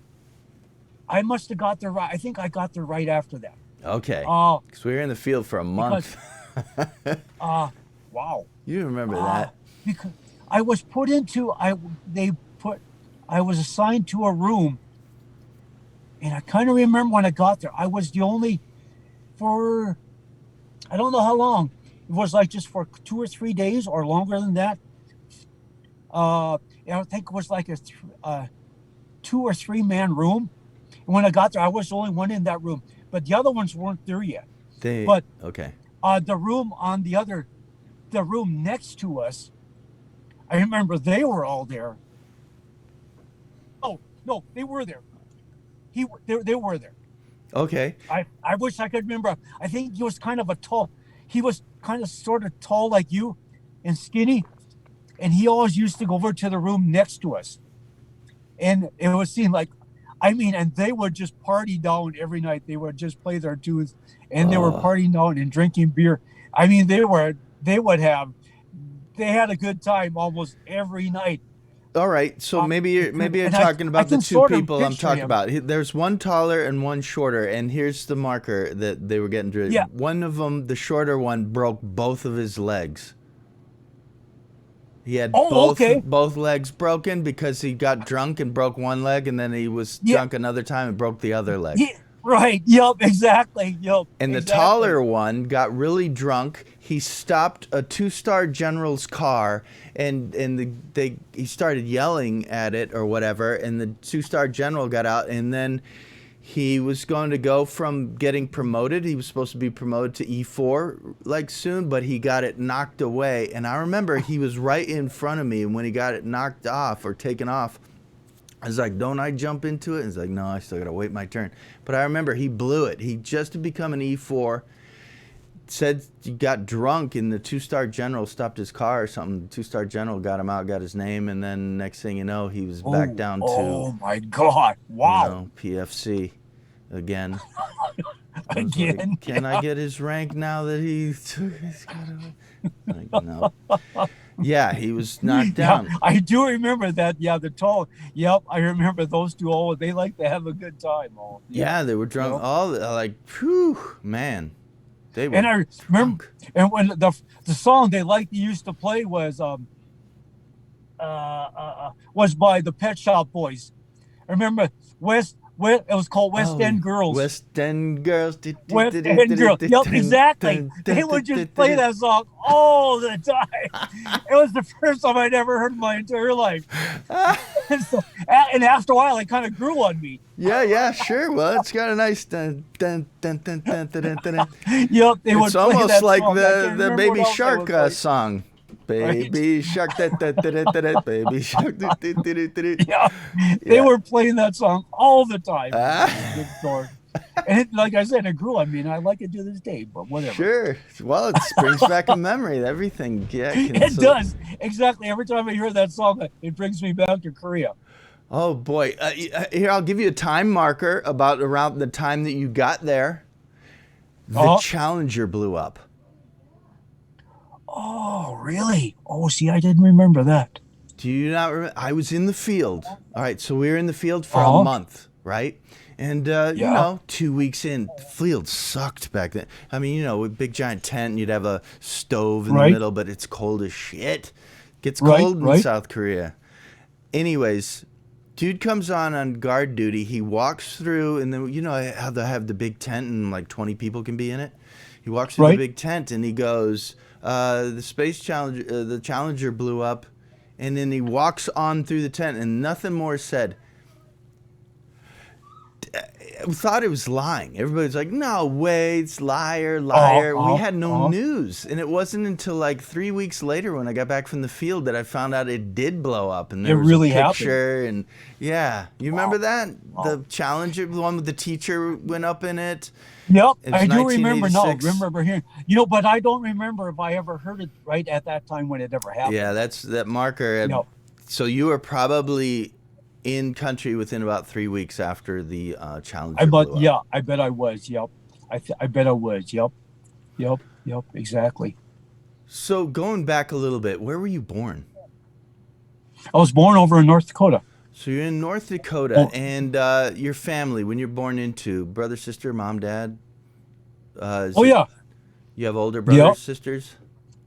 I must have got there right. I think I got there right after that. Okay, Uh, because we were in the field for a because month. uh, wow. You remember Uh, that? because I was put into they put I was assigned to a room, and I kind of remember when I got there. I was the only for I don't know how long. it was like just for 2 or 3 days or longer than that. I think it was like a 2 or 3 man room. And when I got there, I was the only one in that room, but the other ones weren't there yet. They But okay. the room the room next to us, I remember they were all there. Oh no, they were there. They were there. Okay. I wish I could remember. I think he was kind of a tall. He was kind of sort of tall like you, and skinny. And he always used to go over to the room next to us, and it would seem like, I mean, and they would just party down every night. They would just play their tunes, and they were Oh. partying down and drinking beer. I mean, they would have they had a good time almost every night. All right, so maybe you're And talking I about the can two sort of people I'm picture talking him. about. There's one taller and one shorter, and here's the marker that they were getting to. Yeah. One of them, the shorter one, broke both of his legs. He had Oh, okay. both legs broken because he got drunk and broke one leg, and then he was Yeah. drunk another time and broke the other leg. Yeah. Right. Yep. Exactly. Yep. And the Exactly. taller one got really drunk. He stopped a two-star general's car, and he started yelling at it or whatever. And the two-star general got out, and then he was going to go from getting promoted. He was supposed to be promoted to E4 like soon, but he got it knocked away. And I remember he was right in front of me, and when he got it knocked off or taken off, I was like, don't I jump into it? And he's like, no, I still got to wait my turn. But I remember he blew it. He just to become an E4 said he got drunk, and the two-star general stopped his car or something. The two-star general got him out, got his name, and then next thing you know, he was back down Oh to, my God! Wow. PFC again. I was Again. like, can I get his rank now that he took his car away? Like, no. Yeah, he was knocked Yeah, down. I do remember that. Yeah, the tall. Yep, I remember those two. Oh, they like to have a good time. Oh, Yeah, they were drunk. Yep. All like, whew, man, they were And I remember, drunk. and when the song they liked used to play was by the Pet Shop Boys. I remember it was called West End Girls. West End Girls. West End Girls. Yep, exactly. They would just play that song all the time. It was the first time I'd ever heard in my entire life. And after a while, it kind of grew on me. Yeah, sure. Well, it's got a nice dun, dun, dun, dun, dun, dun, dun, dun. Yep, they would It's play almost that like song. I the can't remember Baby what else Shark they would play. song. Right. Baby Shark, da, da, da, da, da, da, Baby Shark. Da, da, da, da, da. Yeah, they Yeah. were playing that song all the time. Ah. Good story. And like I said, it grew on me, and I like it to this day. But whatever. Sure. Well, it brings back a memory. Everything. Yeah. It does exactly. Every time I hear that song, it brings me back to Korea. Oh boy. Here, I'll give you a time marker about around the time that you got there. The Uh-huh. Challenger blew up. Oh, really? Oh, see, I didn't remember that. Do you not remember? I was in the field. All right, so we were in the field for Uh-huh. a month, right? And, Yeah. 2 weeks in, the field sucked back then. I mean, with big giant tent, you'd have a stove in the Right. middle, but it's cold as shit. Gets Right, cold in right. South Korea. Anyways, dude comes on guard duty. He walks through, and then, how they have the big tent and like 20 people can be in it? He walks through the Right. big tent and he goes, the Space Challenger, the Challenger blew up. And then he walks on through the tent and nothing more said. I thought it was lying. Everybody's like, no way, it's liar, liar. We had no news. And it wasn't until like 3 weeks later when I got back from the field that I found out it did blow up. And there It was really a picture. And yeah, you remember that? Wow. The Challenger, the one with the teacher went up in it. Yep, It was I do remember now. 1986. Remember hearing, but I don't remember if I ever heard it right at that time when it ever happened. Yeah, that's that marker. Yep. So you were probably in country within about 3 weeks after the Challenger I blew bet. up. Yeah, I bet I was. Yep, I bet I was. Yep, exactly. So going back a little bit, where were you born? I was born over in North Dakota. So you're in North Dakota, Oh. and your family, when you're born into brother, sister, mom, dad. Yeah, You have older brothers, Yep. sisters.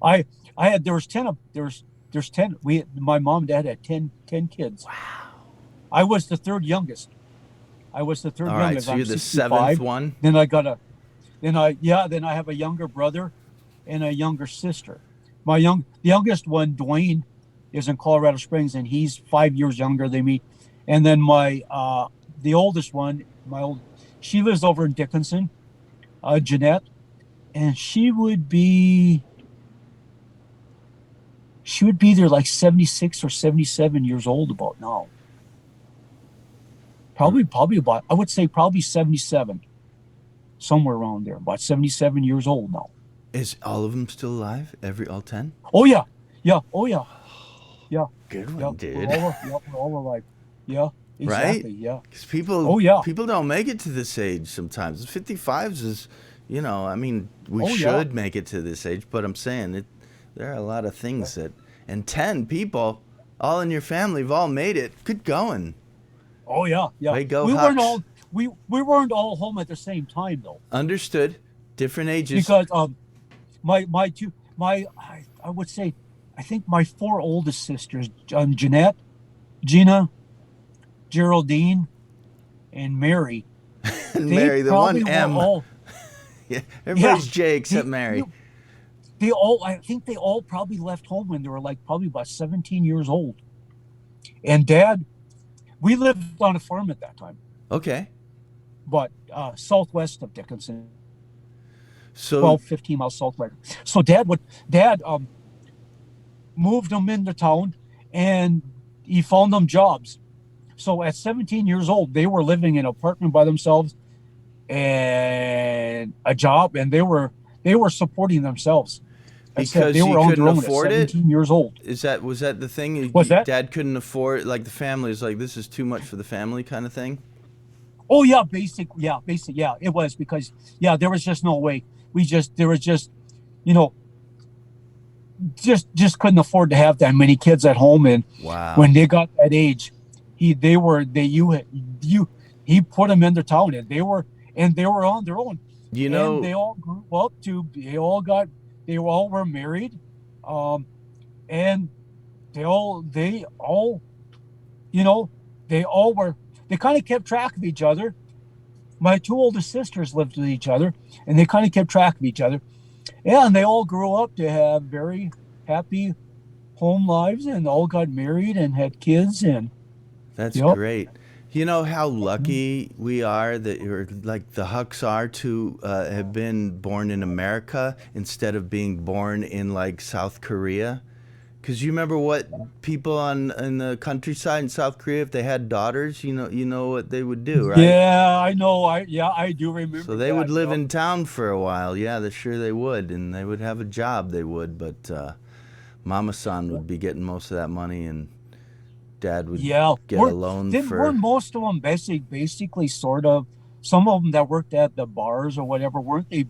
I had there was 10 of there's 10. My mom and dad had 10 kids. Wow. I was the third youngest. All right, youngest. so I'm you're the 65. seventh one. Then I have a younger brother, and a younger sister. The youngest one, Dwayne, is in Colorado Springs, and he's 5 years younger than me. And then the oldest one, she lives over in Dickinson, Jeanette, and she would be either like 76 or 77 years old about now. Probably about, I would say probably 77, somewhere around there, about 77 years old now. Is all of them still alive? All 10? Oh yeah, yeah, oh yeah, yeah, Good yeah. one, We're dude. all yeah, we're all alive. Yeah, Right? exactly. Yeah. Because Oh yeah. people don't make it to this age sometimes. 55s is, I mean, we Oh yeah. should make it to this age, but I'm saying there are a lot of things and 10 people, all in your family, have all made it. Good going. Oh yeah. Yeah. Way go, We weren't Hucks. all we weren't all home at the same time though, Understood. Different ages. because my two my I would say, I think my four oldest sisters, Jeanette, Gina, Geraldine, and Mary, And they Mary, the one probably were M. all, Yeah, yeah, everybody's J except they, Mary. I think they all probably left home when they were like probably about 17 years old. And Dad, we lived on a farm at that time, Okay. but southwest of Dickinson, So 12, 15 miles southwest. So Dad moved them into town, and he found them jobs. So at 17 years old, they were living in an apartment by themselves and a job, and they were supporting themselves. I said because they he were on couldn't their own at afford it, 17 years old. was that the thing? What's that? Dad couldn't afford, like the family was like, this is too much for the family kind of thing. Oh yeah, basic, yeah. It was because there was just no way. There was just, you know, just couldn't afford to have that many kids at home. And Wow. when they got that age, he put them into town, and they were on their own, You and know, they all grew up to they all were married, and they all you know they kind of kept track of each other. My two oldest sisters lived with each other, and they kind of kept track of each other. Yeah, and they all grew up to have very happy home lives, and all got married and had kids, and that's yep. great. You know how lucky we are that you're like the Hucks are to have been born in America instead of being born in like South Korea. Because you remember what people in the countryside in South Korea, if they had daughters, you know what they would do, right? Yeah, I know. I do So remember they would that. live Yep. in town for a while. Yeah, they sure they would, and they would have a job. They would, but Mama San would be getting most of that money, and Dad would Yeah, get a loan weren't for. most of them basically sort of, some of them that worked at the bars or whatever, weren't they?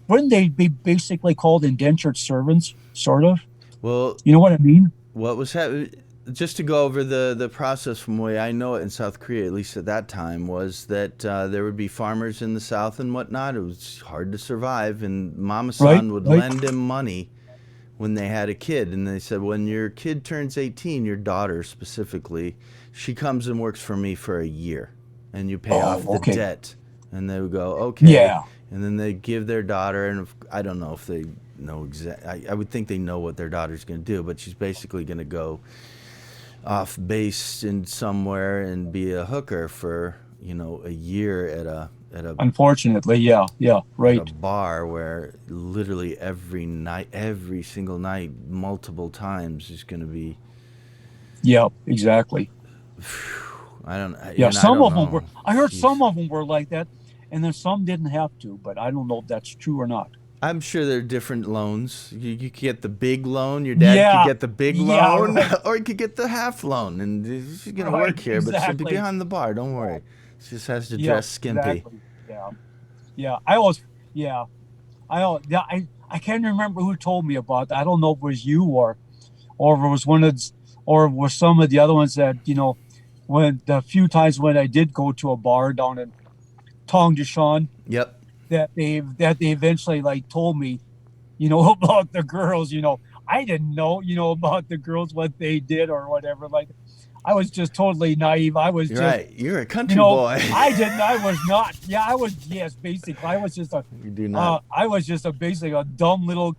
Wouldn't they be basically called indentured servants, sort of? Well, You know what I mean? what was that? Just to go over the process from the way I know it in South Korea, at least at that time, was that there would be farmers in the South and whatnot. It was hard to survive, and Mama Right, San would right. lend him money when they had a kid. And they said, when your kid turns 18, your daughter specifically, she comes and works for me for a year, and you pay off Oh, the okay. debt. And they would go, okay. Yeah. And then they give their daughter, and I don't know if they know exact. I would think they know what their daughter's going to do, but she's basically going to go off base in somewhere and be a hooker for a year Unfortunately, yeah, yeah, at a right. bar where literally every night, every single night, multiple times is going to be. Yeah, exactly. I don't. Yeah, I some don't of them were. know. I heard some Jeez. of them were like that, and then some didn't have to. But I don't know if that's true or not. I'm sure there are different loans. You could get the big loan. Your dad could Yeah, get the big yeah, loan, right, or you could get the half loan. And she's gonna right, work here, but she'll be exactly. behind the bar. Don't worry. She just has to Yeah, dress skimpy. exactly. Yeah, yeah. Yeah, yeah. I can't remember who told me about that. I don't know if it was you, or if it was or it was some of the other ones that when the few times when I did go to a bar down in Tong Deshawn, Yep. that they eventually like told me, about the girls. I didn't know, about the girls, what they did or whatever. Like, I was just totally naive. I was You're just, right. You're a you country know, boy. I didn't. I was not. Yeah, I was. Yes, basically, I was just a. You do not. I was just a basically a dumb little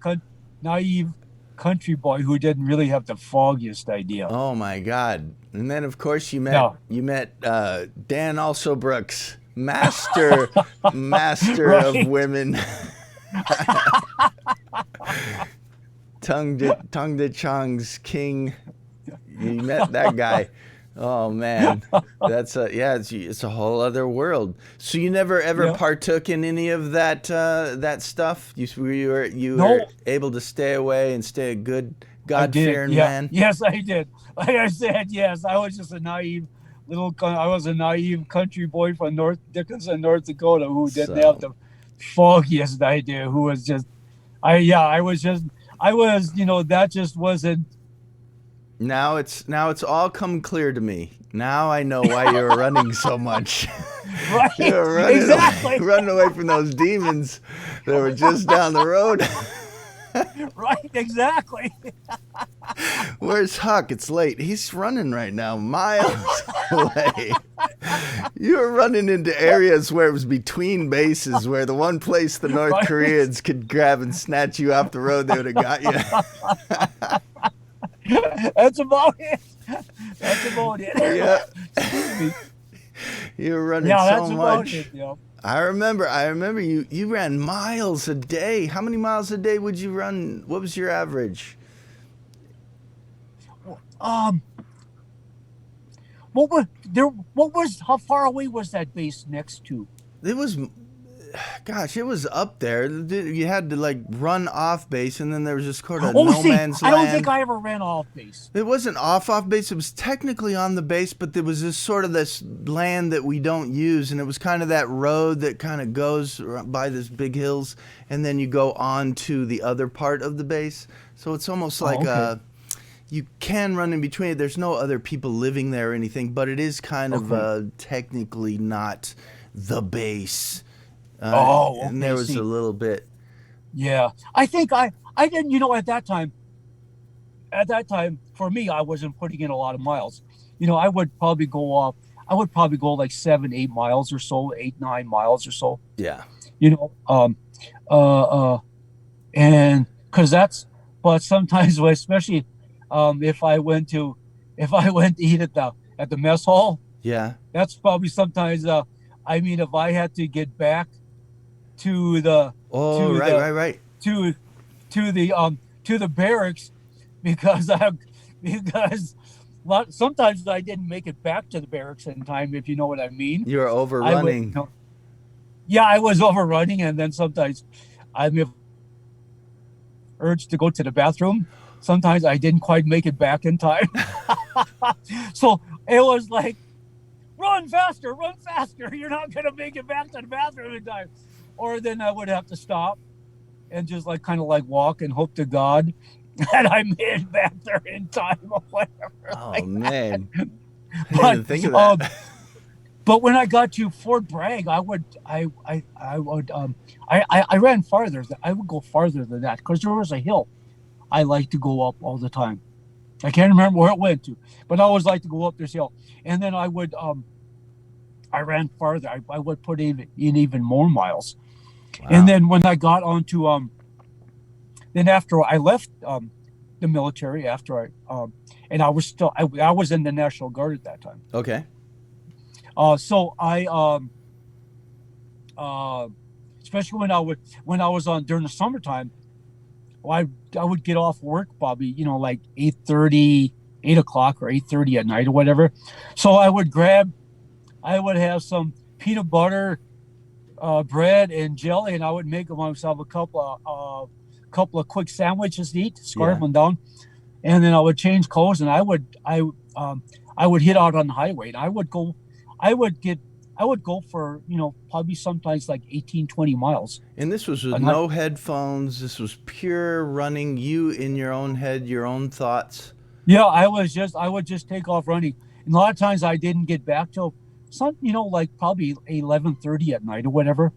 naive country boy who didn't really have the foggiest idea. Oh my God! And then of course Yeah. you met Dan Also Brooks, master of Right. women, Tongue de Chong's king. You met that guy. Oh man, that's a yeah. It's a whole other world. So you never ever Yeah. partook in any of that stuff. You were No, able to stay away and stay a good I God did. fearing Yeah. man. Yes, I did. Like I said, yes, I was just a naive I was a naive country boy from North Dickinson, North Dakota, who didn't have So the foggiest idea. Who was just, yeah, I was, that just wasn't now it's all come clear to me. Now I know why you were running so much. You right. were running away, Exactly. running away from those demons that were just down the road. Right. Exactly. Where's Huck? It's late. He's running right now, miles away. You were running into areas where it was between bases, where the one place the North Right. Koreans could grab and snatch you off the road, they would have got you. That's about it. That's about it. Yeah. Excuse me. You were running Yeah, so that's about much. it. Yeah. I remember you ran miles a day. How many miles a day would you run? What was your average? Um, what was there? What was? How far away was that base next to? It was gosh, it was up there. You had to like run off base, and then there was just sort of Oh, no see, man's I don't think land. I ever ran off base. It wasn't off base. It was technically on the base, but there was this land that we don't use, and it was kind of that road that kind of goes by this big hills, and then you go on to the other part of the base. So it's almost like Oh, okay. you can run in between it. There's no other people living there or anything, but it is kind of Okay. technically not the base. Oh, And okay. there was See, a little bit. yeah, I think I didn't. At that time. At that time, for me, I wasn't putting in a lot of miles. I would probably go off. I would probably go like 7, 8 miles or so, 8, 9 miles or so. Yeah. You know, uh, and because that's. But sometimes, especially if I went to eat at the mess hall, Yeah. that's probably sometimes. I mean, if I had to get back to the Oh, to right, the right, right. to to the barracks because because sometimes I didn't make it back to the barracks in time, if you know what I mean. You were I would, overrunning. yeah, I was overrunning, and then sometimes I'm urged to go to the bathroom. Sometimes I didn't quite make it back in time, so it was like, run faster, run faster. You're not gonna make it back to the bathroom in time, or then I would have to stop and just like kind of like walk and hope to God that I made it back there in time or whatever. Oh Like, man, I didn't but even think of um, that. but when I got to Fort Bragg, I ran farther. I would go farther than that because there was a hill I like to go up all the time. I can't remember where it went to, but I always like to go up this hill. And then I ran farther. I would put in even more miles. And Wow. then when I got onto then after I left the military, and I was in the National Guard at that time. Okay. So I especially when I was on during the summertime, well, I would get off work probably like 8:30, 8 o'clock or 8:30 at night or whatever. So I would have some peanut butter, bread and jelly, and I would make myself a couple of quick sandwiches to eat, scarf Yeah. them down, and then I would change clothes, and I would hit out on the highway, and I would go for probably sometimes like 18, 20 miles. And this was with And I, no headphones. This was pure running. You in your own head, your own thoughts. yeah, I would just take off running, and a lot of times I didn't get back till like probably 11:30 at night or whatever.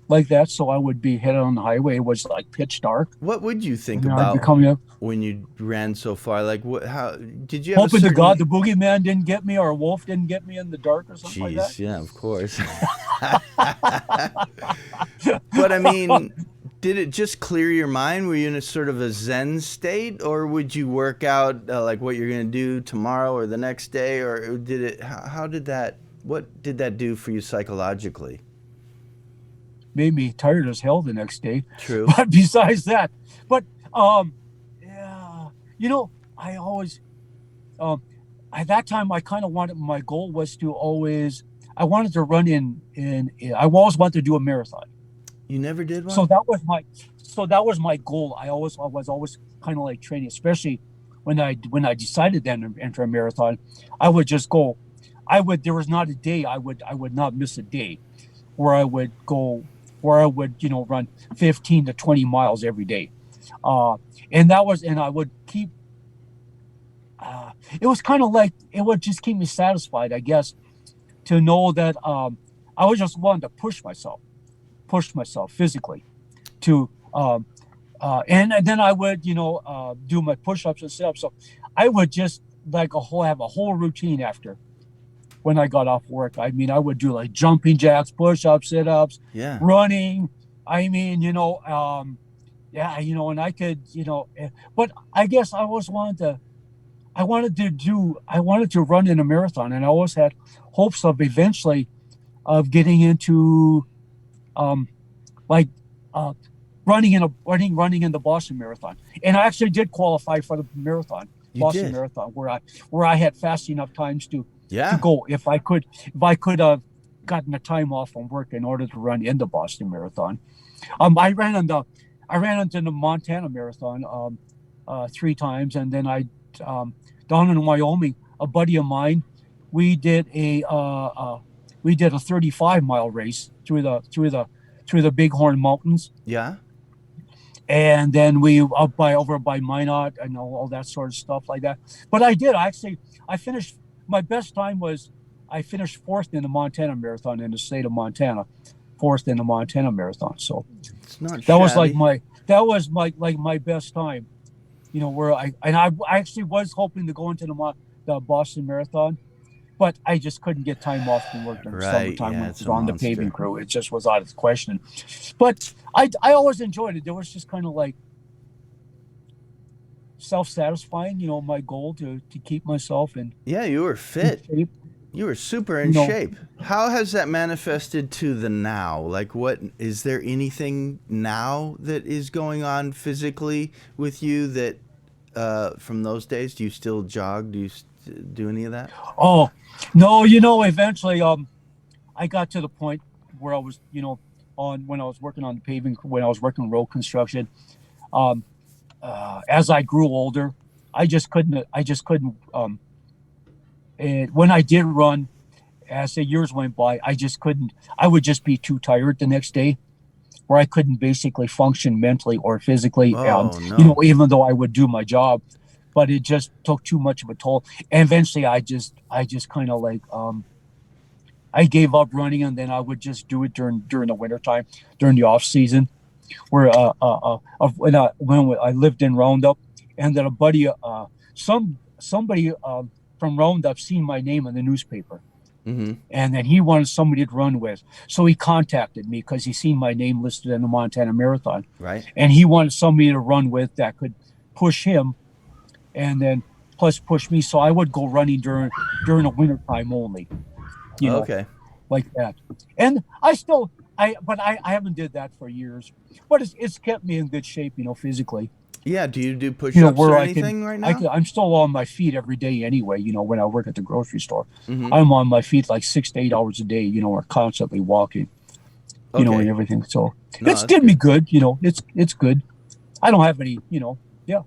like that. So I would be headed on the highway. It was like pitch dark, What would you think and then I'd be about coming up, when you ran so far? Like, what? How did you have a hoping to God certain? the boogeyman didn't get me or a wolf didn't get me in the dark or something like that. Jeez, yeah, of course. But I mean, did it just clear your mind? Were you in a sort of a Zen state, or would you work out like what you're going to do tomorrow or the next day, or did it? How did that? What did that do for you psychologically? Made me tired as hell the next day. True. But besides that, but um, yeah, you know, I always um, at that time I kind of wanted my goal was to always I wanted to run in I always wanted to do a marathon. You never did So one? that was my goal. I was always kind of like training, especially when I decided then to enter a marathon. I would just go. I would there was not a day I would not miss a day where I would go where I would run 15 to 20 miles every day. Uh, and I would keep. It was kind of like it would just keep me satisfied, I guess, to know that I was just wanting to push myself physically to and then I would do my push-ups and sit-ups. So I would just like have a whole routine after when I got off work. I mean, I would do like jumping jacks, push-ups, sit-ups, Yeah. running. I mean, yeah, and I could, but I guess I wanted to run in a marathon, and I always had hopes of eventually of getting into um, like uh, running in the Boston Marathon, and I actually did qualify for the marathon, You Boston did. Marathon, where I had fast enough times to Yeah. go if I could have gotten the time off from work in order to run in the Boston Marathon. I ran into the Montana Marathon 3 times, and then I um, down in Wyoming, a buddy of mine, we did a uh, uh, we did a 35-mile race through the Bighorn Mountains, Yeah. and then we up by over by Minot and all that sort of stuff like that. But I finished. My best time was I finished fourth in the Montana Marathon in the state of Montana, fourth in the Montana Marathon. So It's not that was like shabby. my best time. Where I actually was hoping to go into the Boston Marathon, but I just couldn't get time off from work during the Right. summertime Yeah, when it it's was a on the paving monster. crew. It just was out of the question. But I always enjoyed it. There was just kind of like self-satisfying, my goal to keep myself Yeah, you were in fit. shape. You were super You in know, shape. How has that manifested to the now? Like, what is there anything now that is going on physically with you that from those days? Do you still jog? Do you do any of that? oh no, eventually I got to the point where I was, on when I was working on the paving when I was working road construction. Um, as I grew older, I just couldn't. And when I did run, as the years went by, I just couldn't. I would just be too tired the next day, where I couldn't basically function mentally or physically. Oh no. Even though I would do my job, but it just took too much of a toll. And eventually, I just kind of like I gave up running, and then I would just do it during the wintertime, during the off season, where when I lived in Roundup, and then a buddy, somebody from Roundup seen my name in the newspaper, Mm-hmm. and then he wanted somebody to run with. So he contacted me because he seen my name listed in the Montana Marathon, Right. and he wanted somebody to run with that could push him, and then plus push me. So I would go running during the wintertime only, you know, Okay. like that. And I still I haven't did that for years, but it's kept me in good shape, physically. Yeah. Do you do push-ups or Where anything right now? I'm still on my feet every day anyway. When I work at the grocery store, Mm-hmm. I'm on my feet like 6 to 8 hours a day. We're constantly walking, and Okay. everything. So No, it's that's did me good. good. It's good. I don't have any, yeah.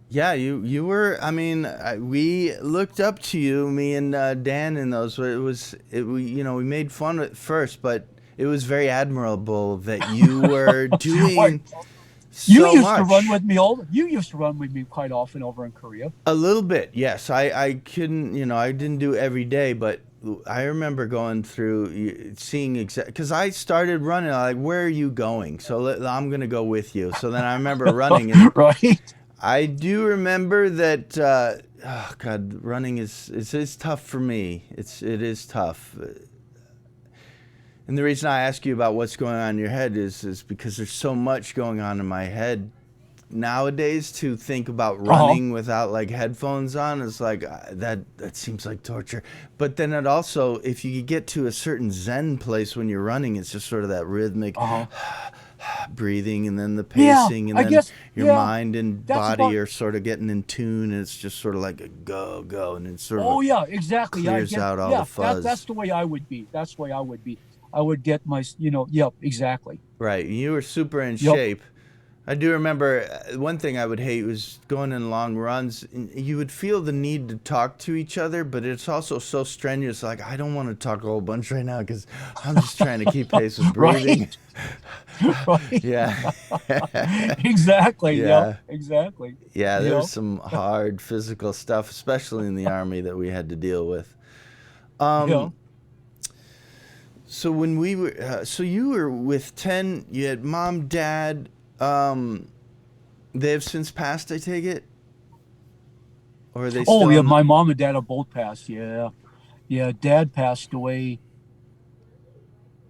Yeah, you were. I mean, we looked up to you, me and Dan, in those. We made fun at first, but it was very admirable that you were Or doing so much. you used to run with me quite often over in Korea. A little bit, yes. I couldn't, I didn't do every day, but I remember going through seeing because I started running. Like, where are you going? So I'm gonna go with you. So then I remember running, and Right. I do remember that. Oh God, running is tough for me. It is tough. And the reason I ask you about what's going on in your head is because there's so much going on in my head nowadays. To think about Uh-huh. running without like headphones on is like that seems like torture. But then it also, if you get to a certain zen place when you're running, it's just sort of that rhythmic Uh-huh. breathing, and then the Yeah, pacing, and I then guess, your yeah, mind and that's body about, are sort of getting in tune, and it's just sort of like a go go, and it sort of oh yeah, exactly. Yeah, I clears get, out all the yeah, that's fuzz. the way I would be. That's the way I would be. I would get my, yep, exactly. Right, you were super in Yep. shape. I do remember one thing I would hate was going in long runs. You would feel the need to talk to each other, but it's also so strenuous. Like, I don't want to talk a whole bunch right now because I'm just trying to keep pace with breathing. Right. Right. Yeah. Exactly. Yep. Yeah. Exactly. Yeah, there was Yep. some hard physical stuff, especially in the army, that we had to deal with. Um, Yeah. so when we were, so you were with 10, you had mom, dad, um, they have since passed, I take it? Or are they Oh still yeah, in the, my mom and dad have both passed. Yeah. Yeah. Dad passed away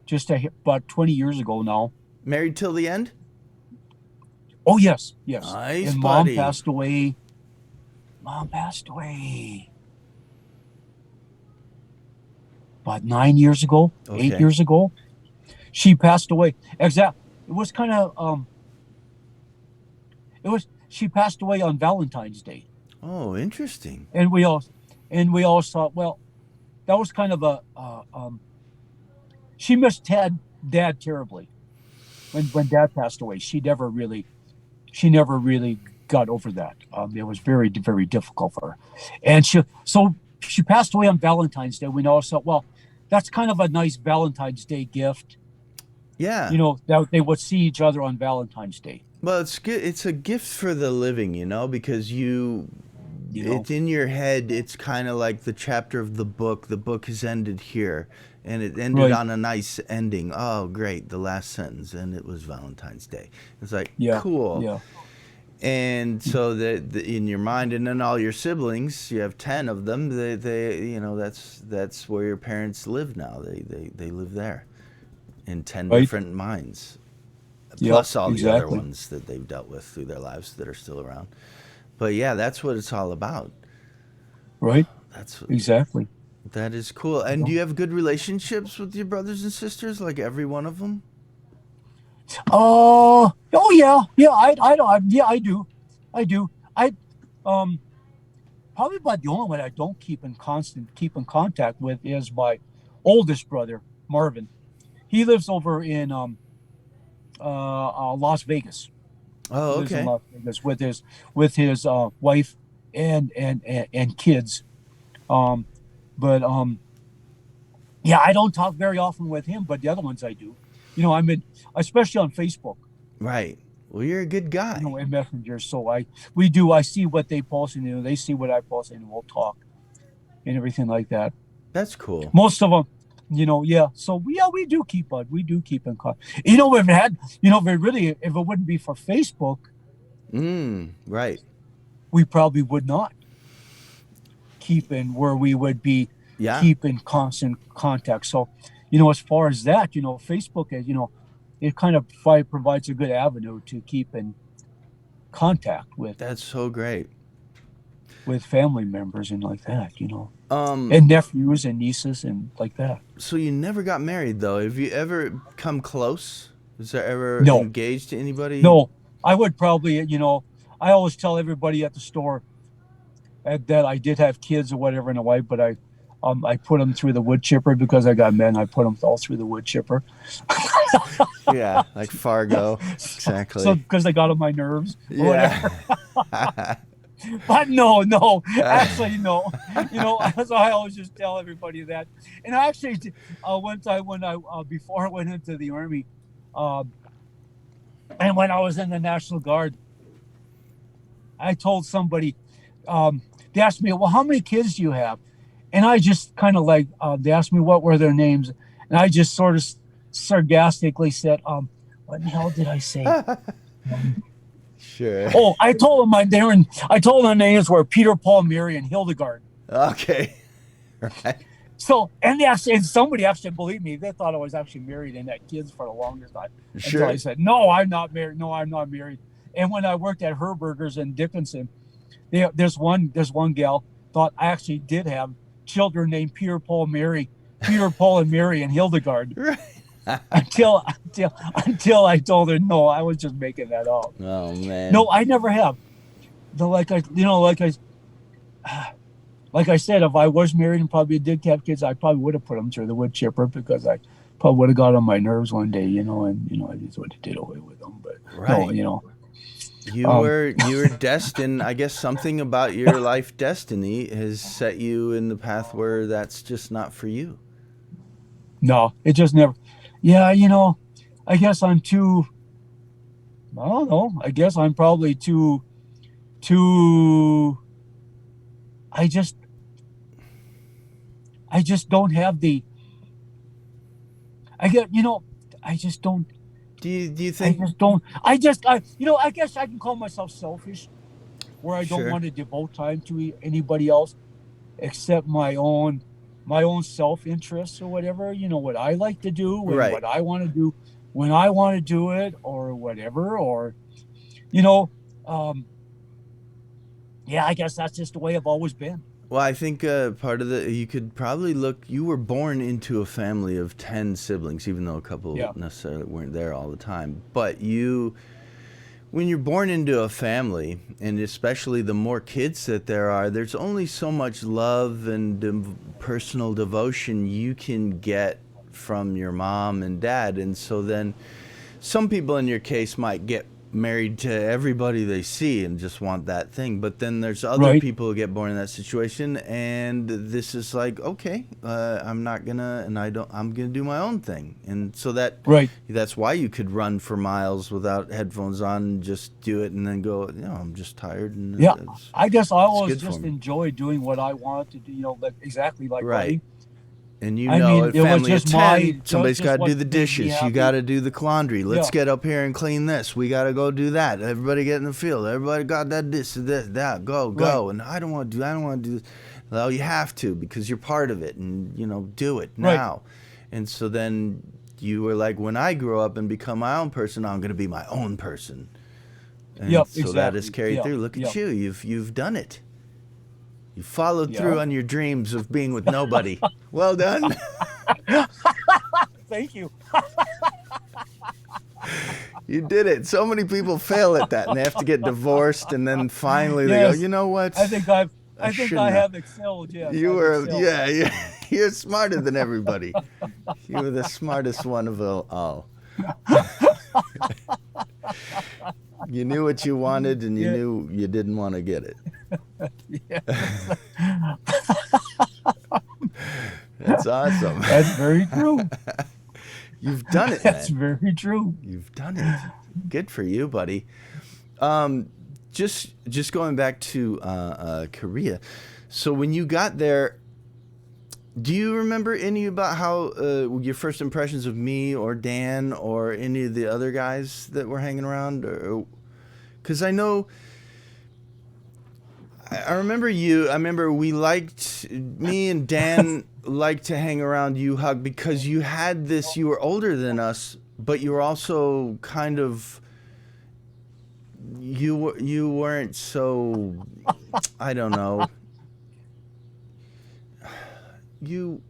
just about 20 years ago now. married till the end? Oh yes. Yes. Nice, And mom buddy. passed away. Mom passed away about 9 years ago, eight Okay. years ago. She passed away. Exact. It was kind of she passed away on Valentine's Day. Oh, interesting. And we all thought, well, that was kind of she missed dad terribly when dad passed away. She never really got over that. It was very, very difficult for her. And she passed away on Valentine's Day. We all thought, well, that's kind of a nice Valentine's Day gift, Yeah. that they would see each other on Valentine's Day, Well, it's good. It's a gift for the living, because you know. it's in your head. It's kind of like the chapter of the book. The book has ended here, and it ended Right. on a nice ending. Oh, great. The last sentence, and it was Valentine's Day. It's like, Yeah. cool. Yeah. And so in your mind, and then all your siblings, you have 10 of them. That's where your parents live now. They live there in 10 Right. different minds, Yep. plus all the other Exactly. ones that they've dealt with through their lives that are still around. But yeah, that's what it's all about. Right. That's Exactly. that is cool. You And do know? you have good relationships with your brothers and sisters, like every one of them? Oh yeah, yeah. Yeah, I do, I do. I um Probably about the only one I don't keep in contact with is my oldest brother, Marvin. He lives over in Las Vegas. Oh, He lives in okay. Las Vegas with his wife and kids. Um, but Yeah, I don't talk very often with him, but the other ones I do. I'm in, especially on Facebook, Right. Well, you're a good guy. in Messenger. So I see what they post, and they see what I post, and we'll talk and everything like that. That's cool. Most of them, yeah. So yeah, we do keep in contact. If it wouldn't be for Facebook, Right. we probably would not keep in where we would be Yeah. keep in constant contact. So, as far as that, Facebook is, it kind of provides a good avenue to keep in contact That's so great. with family members and like that, Um, and nephews and nieces and like that. so you never got married though. Have you ever come close? Was there ever No, engaged to anybody? no, I would probably, I always tell everybody at the store that I did have kids or whatever and a wife, but I put them through the wood chipper because I got men. I put them all through the wood chipper. Yeah, like Fargo. So Exactly. because they got on my nerves or Yeah. whatever. But no, no, actually, no. So I always just tell everybody that. And actually, one time when before I went into the army, um, and when I was in the National Guard, I told somebody, they asked me, well, how many kids do you have? And I just kind of like, they asked me what were their names, and I just sort of sarcastically said, what in the hell did I say? Um, Sure. oh, I told them I told them their names were Peter, Paul, Mary, and Hildegard. Okay. Right. So, and they actually, and somebody actually believed me. They thought I was actually married and had kids for the longest time until I Sure. said, no, I'm not married. No, I'm not married. And when I worked at Herberger's in Dickinson, there's one gal thought I actually did have children named Peter, Paul, and Mary, and Hildegard. Right. Until I told her no, I was just making that up. Oh man. No, I never have. The like I said, if I was married and probably did have kids, I probably would have put them through the wood chipper because I probably would have got on my nerves one day, and I just would have did away with them. But no, Right. You were destined. I guess something about your life destiny has set you in the path where that's just not for you. no, it just never. Yeah, I guess I'm too. I don't know. I guess I'm probably too. I just I just don't have the. I get I just don't. Do you I think? just don't. I guess I can call myself selfish, where I don't Sure. want to devote time to anybody else except my own self interest or whatever. What I like to do and Right. what I want to do when I want to do it or whatever. Or you know, um, yeah, I guess that's just the way I've always been. Well, I think part of you could probably look. You were born into a family of 10 siblings, even though a couple Yeah. necessarily weren't there all the time. But when you're born into a family, and especially the more kids that there are, there's only so much love and personal devotion you can get from your mom and dad. And so then some people in your case might get married to everybody they see and just want that thing, but then there's other Right. people who get born in that situation, and this is like, okay, I'm not gonna, and I don't, I'm gonna do my own thing. And so Right. that's why you could run for miles without headphones on and just do it and then go, I'm just tired, and Yeah. I guess I it's always good for just me. enjoy doing what I want to do. Like exactly like Right. running. And I mean, a it was family of just my 10, just somebody's just got to what do the made me dishes. You happy. got to do the laundry. Let's Yeah. get up here and clean this. We got to go do that. Everybody get in the field. Everybody got that. Go, Right. go. And I don't want to do this. Well, you have to because you're part of it and, do it Right. now. And so then you were like, when I grow up and become my own person, I'm going to be my own person. And Yep. so that has Exactly. carried Yep. through. Look at Yep. you. You've done it. You followed Yeah. through on your dreams of being with nobody. Well done. Thank you. You did it. So many people fail at that and they have to get divorced and then finally they go, Yes. you know what? I think I've. I I think shouldn't I have. have excelled. Yes, You I've were, excelled. yeah, you're smarter than everybody. You were the smartest one of all. You knew what you wanted and you Yeah. knew you didn't want to get it. Yes. That's awesome. That's very true. You've done it, That's man. very true. You've done it. Good for you, buddy. Um, just going back to Korea. So when you got there, do you remember any about how your first impressions of me or Dan or any of the other guys that were hanging around? Because I know, I remember you. I remember me and Dan liked to hang around you, Huck, because you had this. You were older than us, but you were also kind of. You weren't so. I don't know. You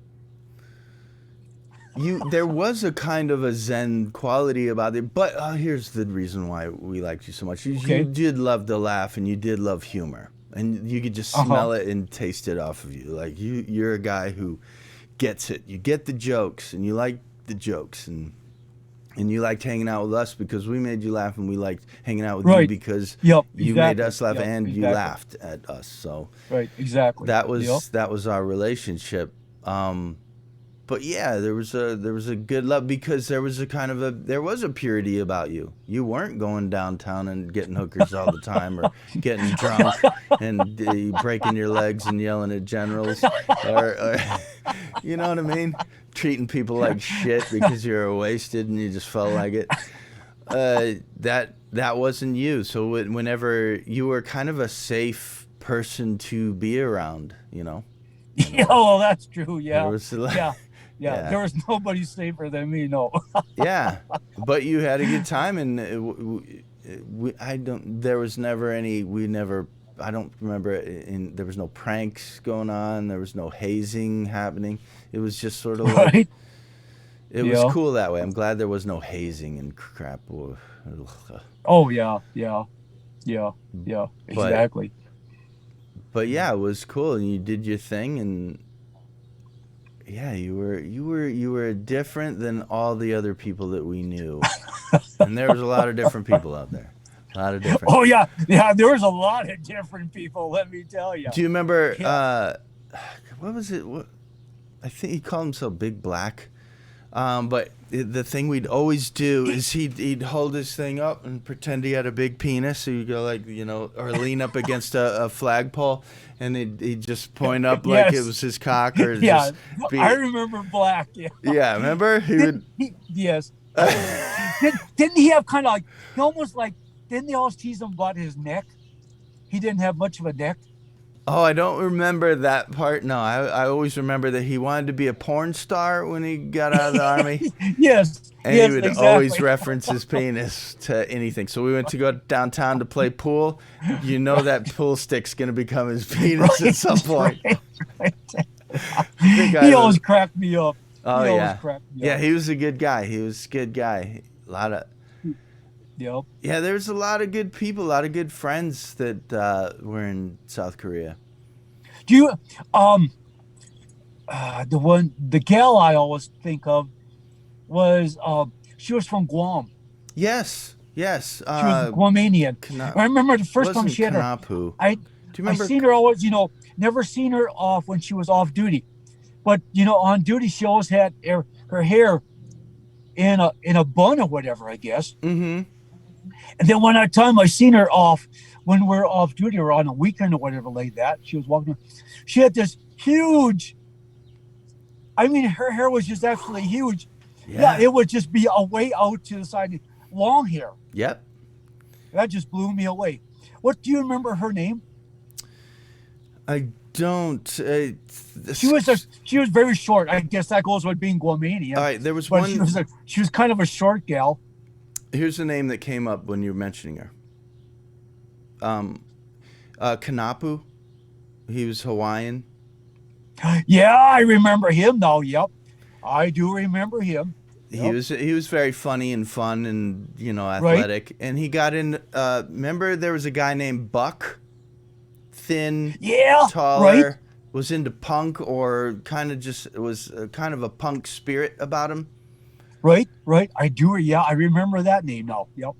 there was a kind of a zen quality about it, but here's the reason why we liked you so much. You Okay. did love to laugh and you did love humor, and you could just Uh huh. smell it and taste it off of you. Like you're a guy who gets it. You get the jokes and you like the jokes, and you liked hanging out with us because we made you laugh, and we liked hanging out with you Right. because Yep. you made Exactly. us laugh Yep. and you Exactly. laughed at us. So Right. Exactly. that Yep. was our relationship. But but yeah, there was a good love because there was a kind of there was a purity about you. You weren't going downtown and getting hookers all the time or getting drunk and breaking your legs and yelling at generals or you know what I mean? Treating people like shit because you were wasted and you just felt like it. That wasn't you. So whenever you were kind of a safe person to be around, in a Yeah, way. well, that's true. There Yeah, was yeah, yeah. yeah, There was nobody safer than me. No. yeah, but you had a good time, and I don't. There was never any. We never. I don't remember. There was no pranks going on. There was no hazing happening. It was just sort of like Right. it was Yeah. cool that way. I'm glad there was no hazing and crap. Oh yeah. Yeah. Yeah. Yeah. But Exactly. yeah, it was cool, and you did your thing, and yeah, you were different than all the other people that we knew, and there was a lot of different people out there, a lot of different. Oh yeah. Yeah. There was a lot of different people. Let me tell you. Do you remember? Yeah. What was it? What I think he called himself Big Black. But the thing we'd always do is he'd hold his thing up and pretend he had a big penis. So you go like, or lean up against a flagpole, and he'd just point up like it Yes. was his cock, or Yeah. just be. I remember Black. Yeah. Yeah, remember he would. Yes. Didn't he have kind of like he almost like didn't they always tease him about his neck? He didn't have much of a neck. Oh, I don't remember that part. No, I always remember that he wanted to be a porn star when he got out of the army. Yes. And Yes. he would always Exactly. reference his penis to anything. So we went to go downtown to play pool. You know that pool stick's going to become his penis at some point. Right, right. I think He always cracked me up. oh, He always yeah. cracked me Yeah, up. he was a good guy. He was a good guy. A lot of. Yep. Yeah, there's a lot of good people, a lot of good friends that were in South Korea. Do you the gal I always think of was she was from Guam. Yes, yes. She was Guamanian. Kana- I remember the first time wasn't she had her. Kanapu. I Do you I remember? seen her always, never seen her off when she was off duty, but on duty she always had her hair in a bun or whatever, I guess. Mm-hmm. And then one time I seen her off when we are off duty or on a weekend or whatever like that. She was walking. She had this huge. I mean, her hair was just absolutely huge. Yeah, Yeah. it would just be away out to the side, long hair. Yep. That just blew me away. What do you remember her name? I don't. She was very short. I guess that goes with being Guamanian. All right, there was But one. she was kind of a short gal. Here's the name that came up when you were mentioning her. Kanapu. He was Hawaiian. Yeah, I remember him now. Yep, I do remember him. Yep. He was very funny and fun and athletic. And he got in. Remember, there was a guy named Buck, thin, Yeah, taller, right. was into punk or kind of just was kind of a punk spirit about him. Right. I do. Yeah, I remember that name now. Yep.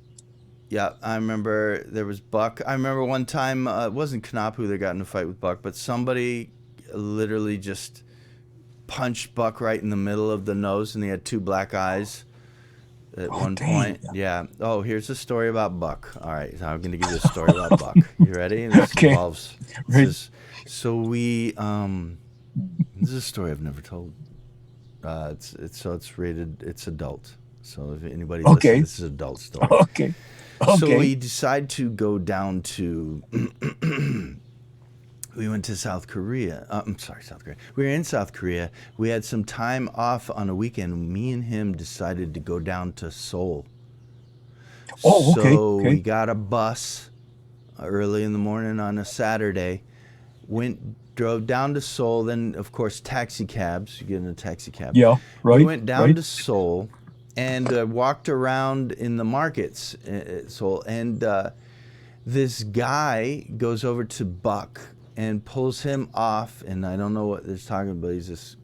Yeah, I remember there was Buck. I remember one time it wasn't Knapu that got in a fight with Buck, but somebody literally just punched Buck right in the middle of the nose, and he had two black eyes at one dang. point. Yeah. Oh, here's a story about Buck. All right, so I'm going to give you a story about Buck. You ready? And this Okay. involves. Right. So we. This is a story I've never told. It's rated. It's adult. So if anybody Okay. listens, this is an adult story. Okay. So we decided to go down to. We went to South Korea. I'm sorry, South Korea. We were in South Korea. We had some time off on a weekend. Me and him decided to go down to Seoul. Oh, okay. So Okay. we got a bus early in the morning on a Saturday. Drove down to Seoul. Then, of course, taxi cabs. You get in a taxi cab. Yeah. Right. We went down right. to Seoul and walked around in the markets at Seoul. And this guy goes over to Buck and pulls him off. And I don't know what they're talking about. He's this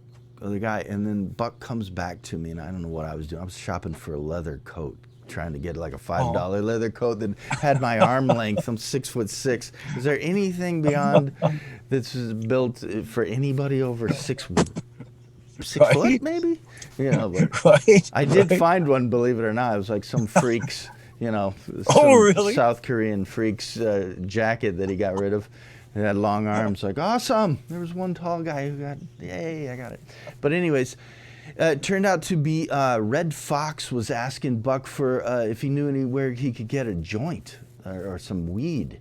other guy. And then Buck comes back to me, and I don't know what I was doing. I was shopping for a leather coat, trying to get like a $5 leather coat that had my arm length. I'm 6'6". Is there anything beyond that's built for anybody over 6'? 6 foot, Right. maybe. You know, but Right. I did Right. find one, believe it or not. It was like some freaks, Oh, some really? South Korean freak's jacket that he got rid of. It had long arms, like awesome. There was one tall guy who got, yay, I got it. But anyways, it turned out to be Red Fox was asking Buck for if he knew anywhere he could get a joint or some weed.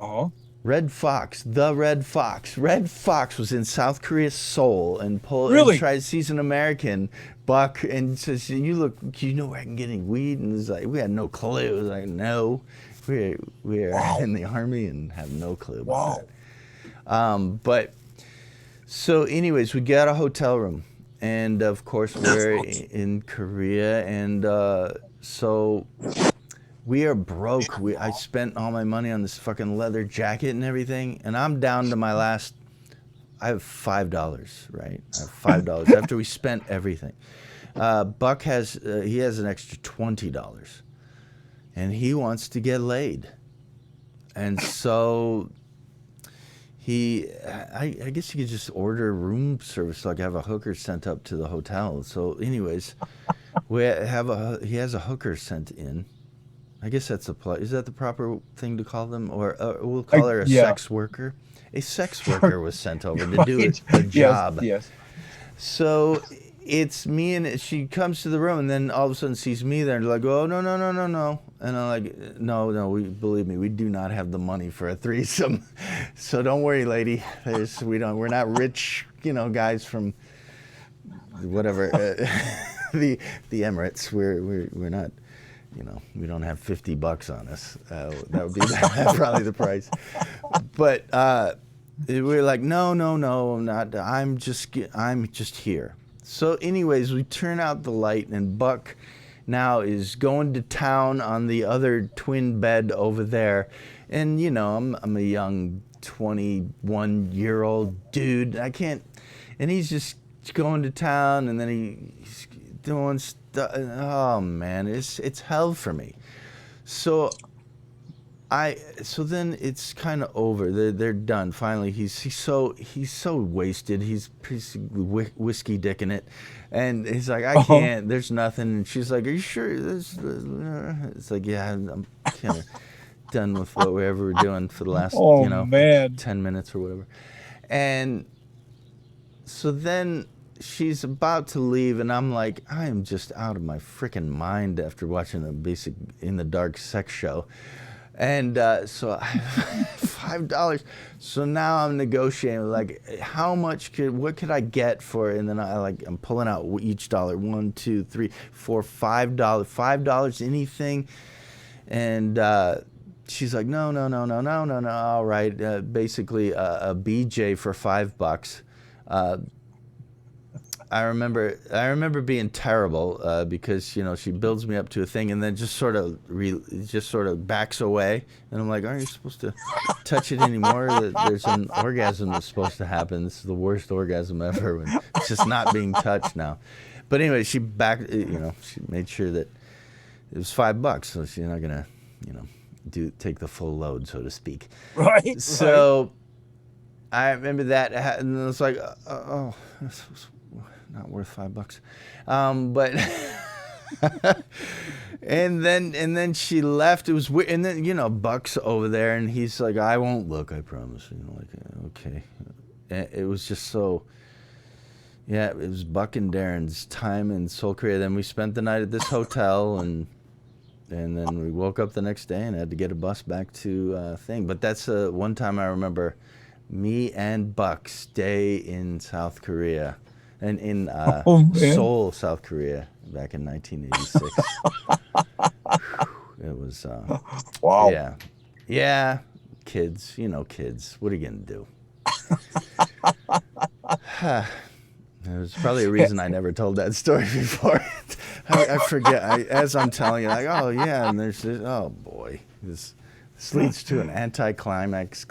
Oh, Red Fox, the Red Fox. Red Fox was in South Korea, Seoul, and really? tries. He's an American. Buck and says, you know where I can get any weed?" And it's like, we had no clue. It was like, no, we're Wow. in the army and have no clue about Wow. that. But so, anyways, we got a hotel room, and of course we're in Korea, and so we are broke. I spent all my money on this fucking leather jacket and everything, and I'm down to my last. I have $5, right? I have $5 after we spent everything. Buck has he has an extra $20, and he wants to get laid, and so I guess you could just order room service, like have a hooker sent up to the hotel. So, anyways, he has a hooker sent in. I guess that's is that the proper thing to call them, or we'll call her a Yeah. sex worker. A sex worker was sent over to do Right. a job. Yes. So it's me, and she comes to the room, and then all of a sudden sees me there, and like, oh no, no, no, no, no, and I'm like, no, believe me, we do not have the money for a threesome, so don't worry, lady. We're not rich, guys from whatever the Emirates. We're not. We don't have $50 on us. That would be probably the price. But we're like, no, I'm not. I'm just here. So, anyways, we turn out the light, and Buck now is going to town on the other twin bed over there. And I'm a young 21-year-old dude. I can't. And he's just going to town, and then he's doing stuff. Oh man, it's hell for me. So then it's kind of over. They're done finally. He's so wasted. He's whiskey dicking it, and he's like, I can't. There's nothing. And she's like, are you sure? It's like, yeah, I'm kind of done with whatever we're doing for the last man. 10 minutes or whatever. And so then she's about to leave, and I'm like, I am just out of my freaking mind after watching a basic in the dark sex show. And so $5. So now I'm negotiating, like, what could I get for it? And then I'm pulling out each dollar. $1, $2, $3, $4, $5, anything. And she's like, no. All right. Basically a BJ for $5. I remember being terrible because she builds me up to a thing and then just sort of backs away, and I'm like, aren't you supposed to touch it anymore? There's an orgasm that's supposed to happen. This is the worst orgasm ever. When it's just not being touched now. But anyway, she backed. She made sure that it was $5, so she's not gonna take the full load, so to speak. Right. So I remember that, and it was like, oh. Not worth $5, but and then she left. It was weird, and then Buck's over there, and he's like, I won't look, I promise. Okay. And it was just so. Yeah, it was Buck and Darren's time in Seoul, Korea. Then we spent the night at this hotel, and then we woke up the next day and had to get a bus back to thing. But that's one time I remember me and Buck stay in South Korea. And in Seoul, South Korea, back in 1986. It was, wow. Yeah, kids, kids. What are you going to do? There's probably a reason I never told that story before. I forget. As I'm telling you, like, oh, yeah, and there's this, oh, boy. This leads to an anticlimax.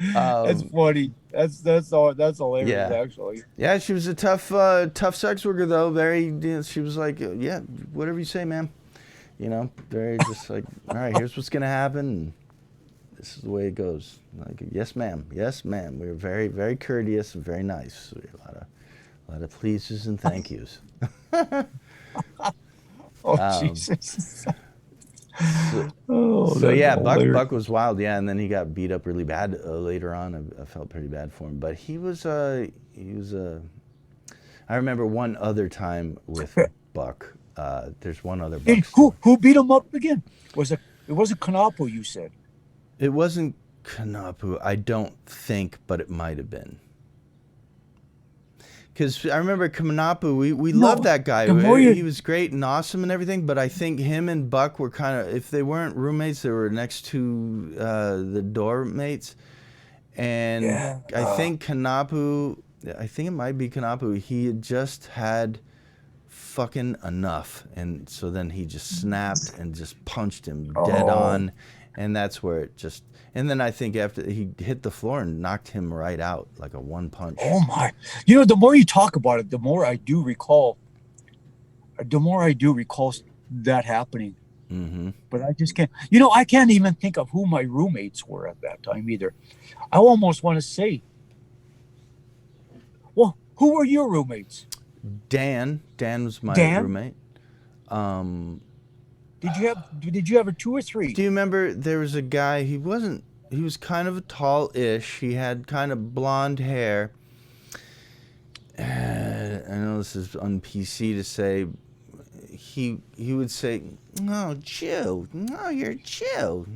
That's funny. That's hilarious, Yeah. actually. Yeah, she was a tough sex worker, though. Very. She was like, yeah, whatever you say, ma'am. Very just like, all right, here's what's gonna happen. This is the way it goes. Like, yes, ma'am. Yes, ma'am. We were very, very courteous and very nice. We had a lot of pleases and thank yous. Oh, Um, Jesus. so, Oh, so that's yeah, hilarious. Buck was wild. Yeah, and then he got beat up really bad later on. I felt pretty bad for him, but he was I remember one other time with Buck. There's one other Buck story. Who beat him up again? It wasn't Kanapo, you said. It wasn't Kanapu, I don't think, but it might have been. Because I remember Kanapu, we loved No, that guy. the more He you was great and awesome and everything, but I think him and Buck were kind of, if they weren't roommates, they were next to the dorm mates. And yeah. I think Kanapu, I think it might be Kanapu, he had just had fucking enough. And so then he just snapped and just punched him dead Oh, on. And that's where it just, and then I think after he hit the floor and knocked him right out like a one punch. oh my. You know, the more you talk about it, the more I do recall that happening. Mm-hmm. But I just can't. You know, I can't even think of who my roommates were at that time either. I almost want to say, well, who were your roommates? Dan was my Dan? roommate. Um, Did you have a two or three? do you remember there was a guy, he was kind of tall-ish. He had kind of blonde hair. I know this is un-PC to say. He would say, "No, Joe. No, you're Joe."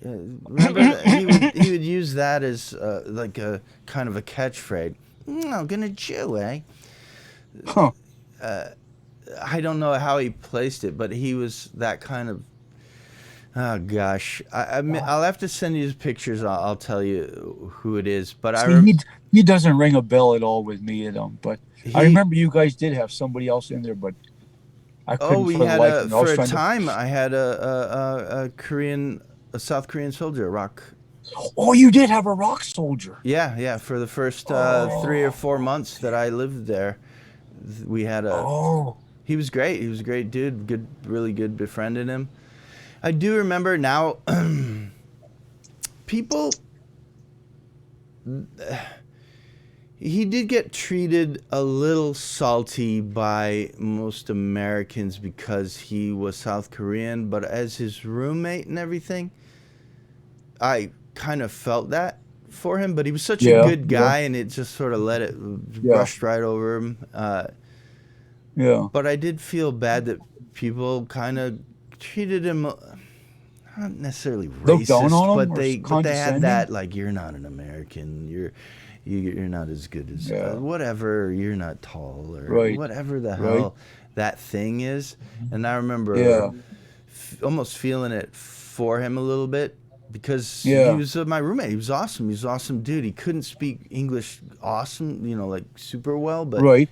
Remember that? He would use that as like a kind of a catchphrase. No, gonna Joe, eh? Huh. I don't know how he placed it, but he was that kind of. Oh gosh, I'll have to send you his pictures. I'll tell you who it is. But See, he doesn't ring a bell at all with me, but I he. remember you guys did have somebody else in there, but I Oh, couldn't for the life of me. I for was a trying to. time. I had a South Korean soldier, a rock. Oh, you did have a rock soldier. Yeah. For the first 3 or 4 months that I lived there, we had a. Oh, He was great. He was a great dude. Good, really good. Befriended him. I do remember now. People. He did get treated a little salty by most Americans because he was South Korean, but as his roommate and everything, I kind of felt that for him. But he was such a yeah, good yeah, guy, and it just sort of let it yeah, brushed right over him. yeah. But I did feel bad that people kind of treated him not necessarily Look down racist, on him but or they had condescending. that like you're not an American, you're not as good as Yeah, whatever, you're not tall or right, whatever the right. hell that thing is. And I remember Yeah, almost feeling it for him a little bit because he yeah, was my roommate. He was awesome. He was an awesome dude. He couldn't speak English awesome, like super well, but right.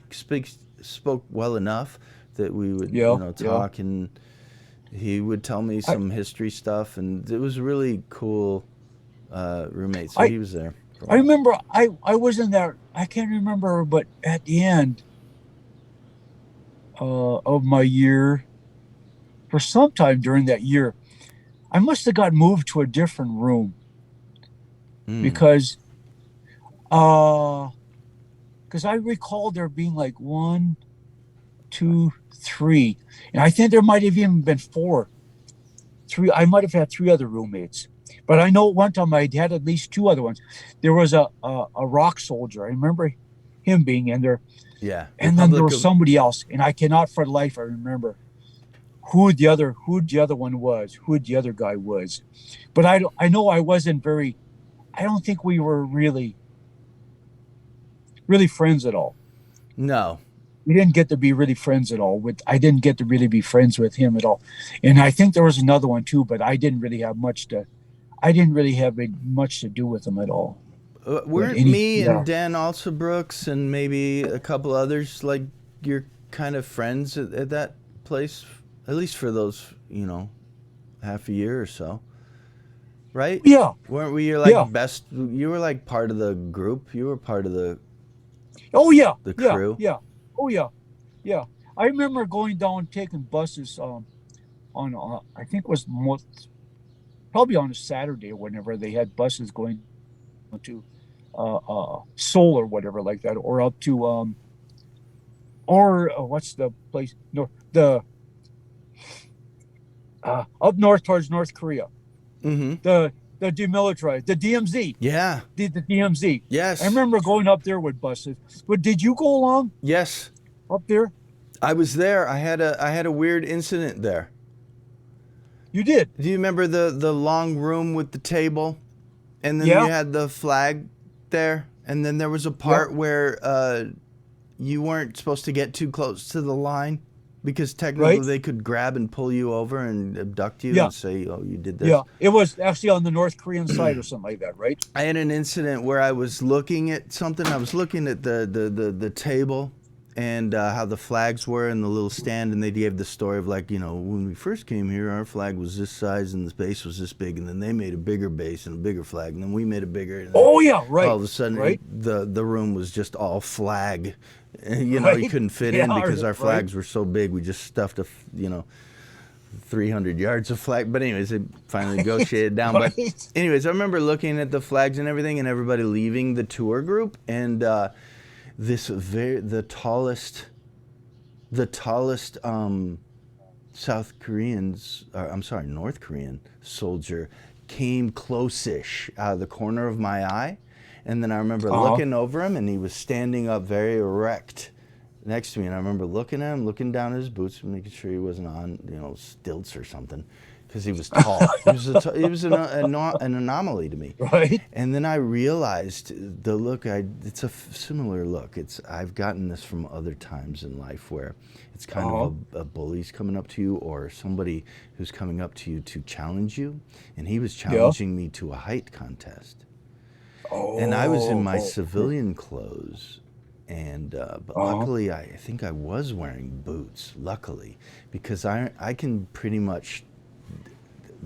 spoke well enough that we would, Yeah, yeah. talk, and he would tell me I, some history stuff, and it was really cool roommate. So I, he was there for a I while. remember I was in there. I can't remember, but at the end of my year, for some time during that year, I must have got moved to a different room Mm. because uh because I recall there being like one, two, three, and I think there might have even been four. Three. I might have had three other roommates, but I know at one time I had at least two other ones. There was a rock soldier. I remember him being in there, Yeah, and then there Republic was of. somebody else, and I cannot for the life I remember who the other one was, who the other guy was. But I know I wasn't very. I don't think we were really friends at all. No. We didn't get to be really friends at all. With I didn't get to really be friends with him at all, and I think there was another one too, but I didn't really have much to. I didn't really have much to do with him at all. With Weren't any, me yeah, and Dan also Brooks and maybe a couple others like your kind of friends at that place? At least for those, half a year or so, right? yeah, Weren't we your yeah. like best? You were like part of the group. You were part of Oh yeah, the yeah, crew. yeah. Oh yeah, yeah. I remember going down taking buses on I think it was probably on a Saturday or whenever they had buses going to Seoul or whatever like that, or up to or what's the place? No, the up north towards North Korea. Mm-hmm. The demilitarized, the DMZ, Yeah. the DMZ. I Yes. remember going up there with buses. But did you go along Yes. up there? I was there. I had a weird incident there. You did. Do you remember the long room with the table, and then you Yeah. had the flag there, and then there was a Yeah. part where you weren't supposed to get too close to the line because technically Right. they could grab and pull you over and abduct you Yeah. and say, "Oh, you did this." Yeah. It was actually on the North Korean side or something like that, right? I had an incident where I was looking at something. I was looking at the table and how the flags were in the little stand, and they gave the story of like, when we first came here, our flag was this size and the base was this big, and then they made a bigger base and a bigger flag, and then we made a bigger. And then Oh yeah, right. all of a sudden, Right. the room was just all flag. You Right. couldn't fit Yeah, in because our right. flags were so big. We just stuffed 300 yards of flag. But anyways, they finally negotiated down. But Right. anyways, I remember looking at the flags and everything, and everybody leaving the tour group, and the tallest South Koreans, or, I'm sorry, North Korean soldier came close-ish out of the corner of my eye. And then I remember looking over him, and he was standing up very erect next to me. And I remember looking at him, looking down at his boots, making sure he wasn't on, stilts or something, because he was tall. He was an anomaly to me. Right. And then I realized the look. It's a similar look. I've gotten this from other times in life where it's kind of a bully's coming up to you, or somebody who's coming up to you to challenge you. And he was challenging me to a height contest. And I was in my civilian clothes, and but luckily I think I was wearing boots. Luckily, because I can pretty much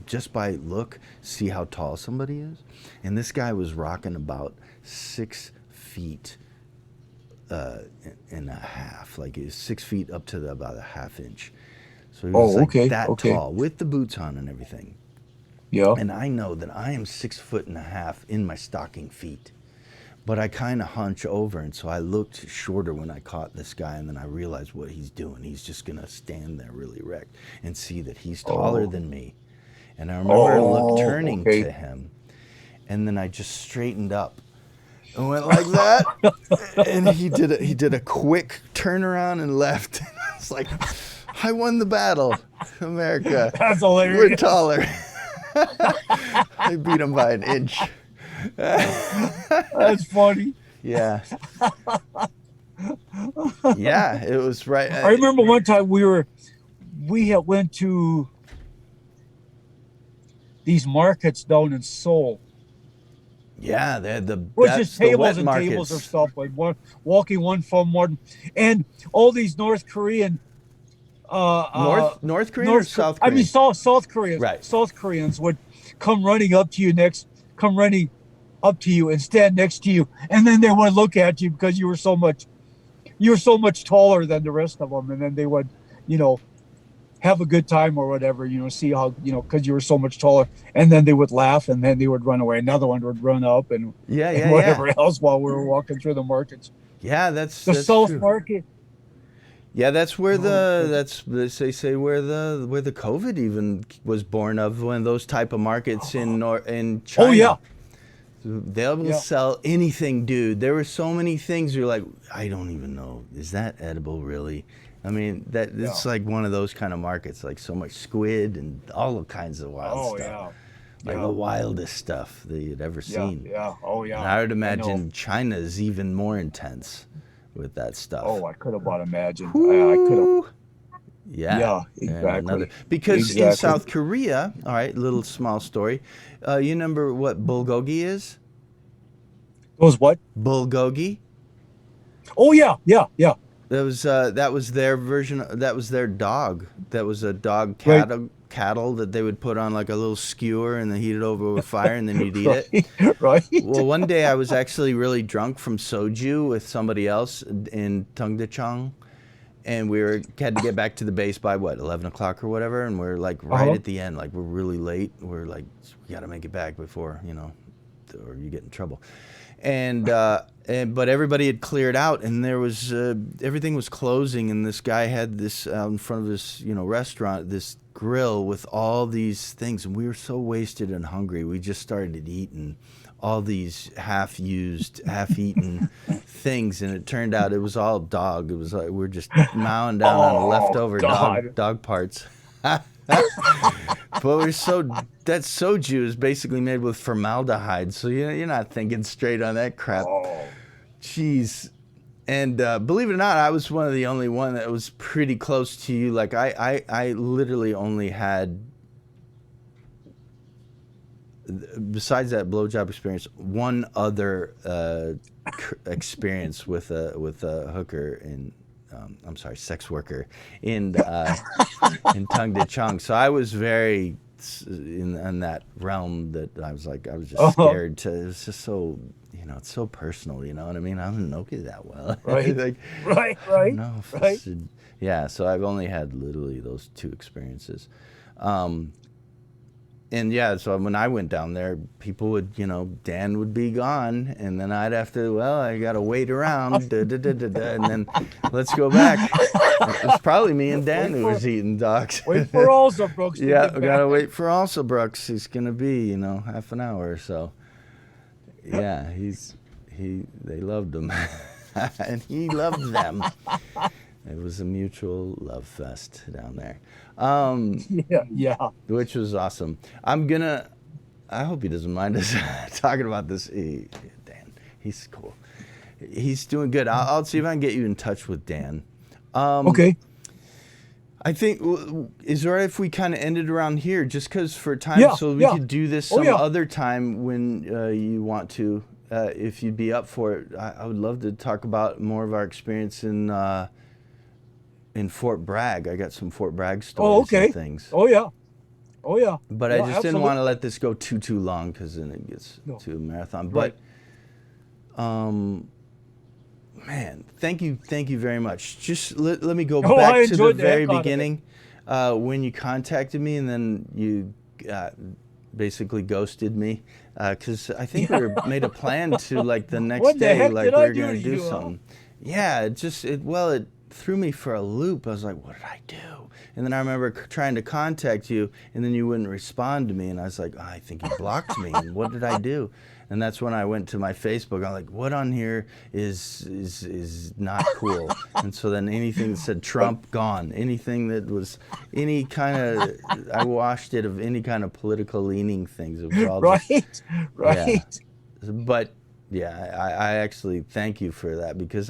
just by look see how tall somebody is, and this guy was rocking about 6 feet and a half, like he was 6 feet up to about a half inch. So he was that tall with the boots on and everything. Yeah. And I know that I am 6.5 in my stocking feet, but I kind of hunch over, and so I looked shorter when I caught this guy, and then I realized what he's doing. He's just gonna stand there really erect and see that he's taller than me. And I remember turning to him, and then I just straightened up and went like that, and he did a quick turnaround and left. It's like, I won the battle, America. That's hilarious. We're taller. I beat him by an inch. That's funny. Yeah. Yeah, it was right. I remember one time we had went to these markets down in Seoul. Yeah, they're Which is tables and markets. tables or stuff, like walking one from one, and all these North Korean, North Korean or South Korean? I mean South Koreans. Right. South Koreans would come running up to you and stand next to you, and then they would look at you because you were so much taller than the rest of them, and then they would, have a good time or whatever, see how, because you were so much taller, and then they would laugh, and then they would run away. Another one would run up and whatever else while we were walking through the markets. Yeah, that's the South true. Market. Yeah, that's where they say where the COVID even was born of, one of those type of markets in China. Oh yeah. They'll sell anything, dude. There were so many things you're like, I don't even know. Is that edible, really? I mean, it's like one of those kind of markets, like so much squid and all kinds of wild stuff. Like the wildest stuff that you'd ever seen. Yeah. Oh yeah. And I would imagine China is even more intense with that stuff. Oh, I could have but imagined. I could have. Yeah, exactly. Because in South Korea, all right, little small story. You remember what bulgogi is? Those what? Bulgogi. Oh yeah. That was their version. That was their dog. That was a dog cattle that they would put on like a little skewer and then heat it over with fire and then you'd eat it. Right. Well, one day I was actually really drunk from soju with somebody else in Tungdachong. and we had to get back to the base by what 11 o'clock or whatever, and we're like right at the end, like we're really late. We're like, we got to make it back before or you get in trouble. And but everybody had cleared out, and there was everything was closing, and this guy had this out in front of this restaurant, this grill with all these things, and we were so wasted and hungry. We just started eating all these half-used, half-eaten things, and it turned out it was all dog. It was like we're just mowing down on leftover dog parts. But that soju is basically made with formaldehyde, so you're not thinking straight on that crap. Jeez. And believe it or not, I was one of the only one that was pretty close to you. Like I literally only had, besides that blowjob experience, one other experience with a hooker in, I'm sorry, sex worker in Tung De Chung. So I was very in that realm that I was just scared to. It was just so, it's so personal. You know what I mean? I don't know it that well. Right. Like, right. No. Right. Yeah. So I've only had literally those two experiences. And yeah, so when I went down there, people would, Dan would be gone, and then I'd have to, I got to wait around, and then let's go back. It was probably me and Dan who was eating dogs. Wait for also Brooks. Yeah, we got to wait for also Brooks. He's going to be, half an hour or so. Yeah, they loved him, and he loved them. It was a mutual love fest down there. Yeah. Which was awesome. I hope he doesn't mind us talking about this. Dan, he's cool. He's doing good. I'll see if I can get you in touch with Dan. Okay. I think, is it all right if we kind of ended around here, just because for time, so we could do this some other time when you want to, if you'd be up for it. I would love to talk about more of our experience in Fort Bragg. I got some Fort Bragg stories and things. Oh yeah. But I just didn't want to let this go too long, because then it gets to a marathon. But, man, thank you very much. Just let me go back to the very beginning, when you contacted me and then you basicit ghosted me, because I think we made a plan to, like, the next day, like, we were going to do something. Yeah, it threw me for a loop. I was like, what did I do? And then I remember trying to contact you, and then you wouldn't respond to me, and I was like, I think you blocked me, and what did I do? And that's when I went to my Facebook. I'm like, what on here is not cool? And so then anything that said Trump, gone. Anything that was any kind of, I washed it of any kind of political leaning things. It was all right. Yeah. But yeah, I actually thank you for that, because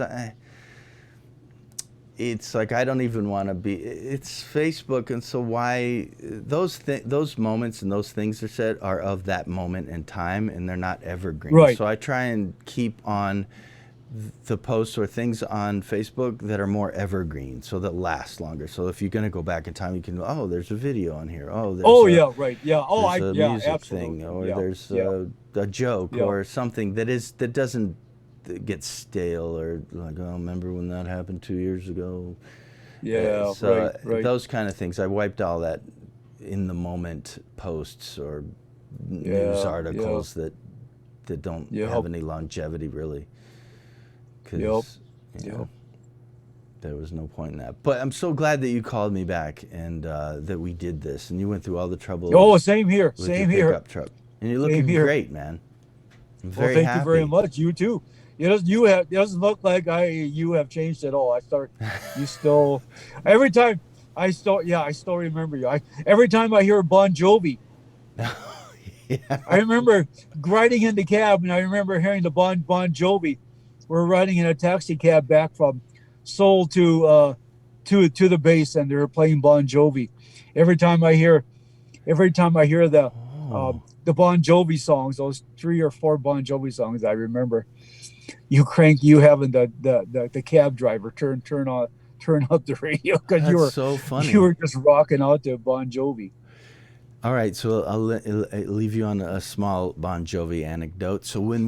it's like I don't even want to be. It's Facebook, and so why those moments and those things are said are of that moment in time, and they're not evergreen. Right. So I try and keep on the posts or things on Facebook that are more evergreen, so that last longer. So if you're going to go back in time, you can there's a video on here. There's a music absolutely. thing, or there's a joke or something that doesn't get stale, or like, remember when that happened 2 years ago? Yeah, so right. Those kind of things. I wiped all that in the moment posts or news articles that don't have any longevity, really. Because there was no point in that. But I'm so glad that you called me back, and that we did this, and you went through all the trouble. Oh, same here. With your pickup truck. And you're looking great, man. I'm very thank happy. you very much. You too. It doesn't look like you have changed at all. You still, every time I still remember you. Every time I hear Bon Jovi, I remember riding in the cab, and I remember hearing the Bon Jovi. We're riding in a taxi cab back from Seoul to the base, and they were playing Bon Jovi. Every time I hear the Bon Jovi songs, those 3 or 4 Bon Jovi songs, I remember you having the cab driver turn up the radio, because you were so funny. You were just rocking out to Bon Jovi. All right, so I'll leave you on a small Bon Jovi anecdote. So when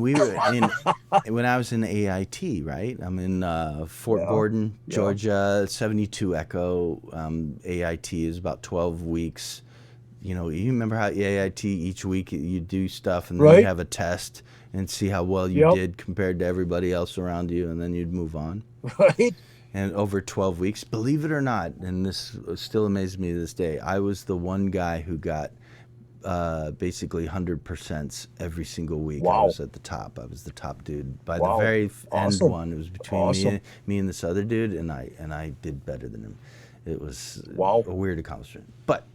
I was in AIT, right? I'm in Fort Yeah. Gordon, Yeah. Georgia, 72 Echo. AIT is about 12 weeks. You remember how AIT each week you do stuff and then you'd Right. have a test and see how well you Yep. did compared to everybody else around you, and then you'd move on. Right. And over 12 weeks, believe it or not, and this still amazes me to this day, I was the one guy who got basically 100% every single week. I Wow. was at the top. I was the top dude. By the Wow. very end Awesome. one, it was between Awesome. me and this other dude, and I did better than him. It was Wow. a weird accomplishment. But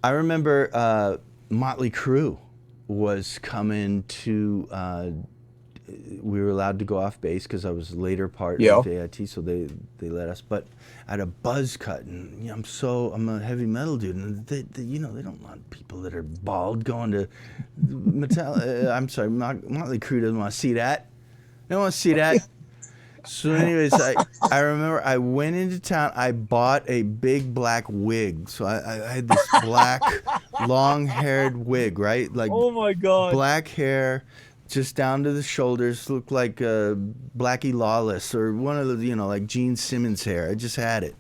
I remember Motley Crue was coming to we were allowed to go off base because I was later part Yeah. of AIT, so they let us. But at a buzz cut, and I'm a heavy metal dude, and they don't want people that are bald going to metal. I'm sorry, Motley Crue doesn't want to see that. They don't want to see that. So, anyways, I remember I went into town. I bought a big black wig. So I had this black, long-haired wig, right? Like Oh my God. black hair, just down to the shoulders, looked like Blackie Lawless or one of the, like Gene Simmons hair. I just had it.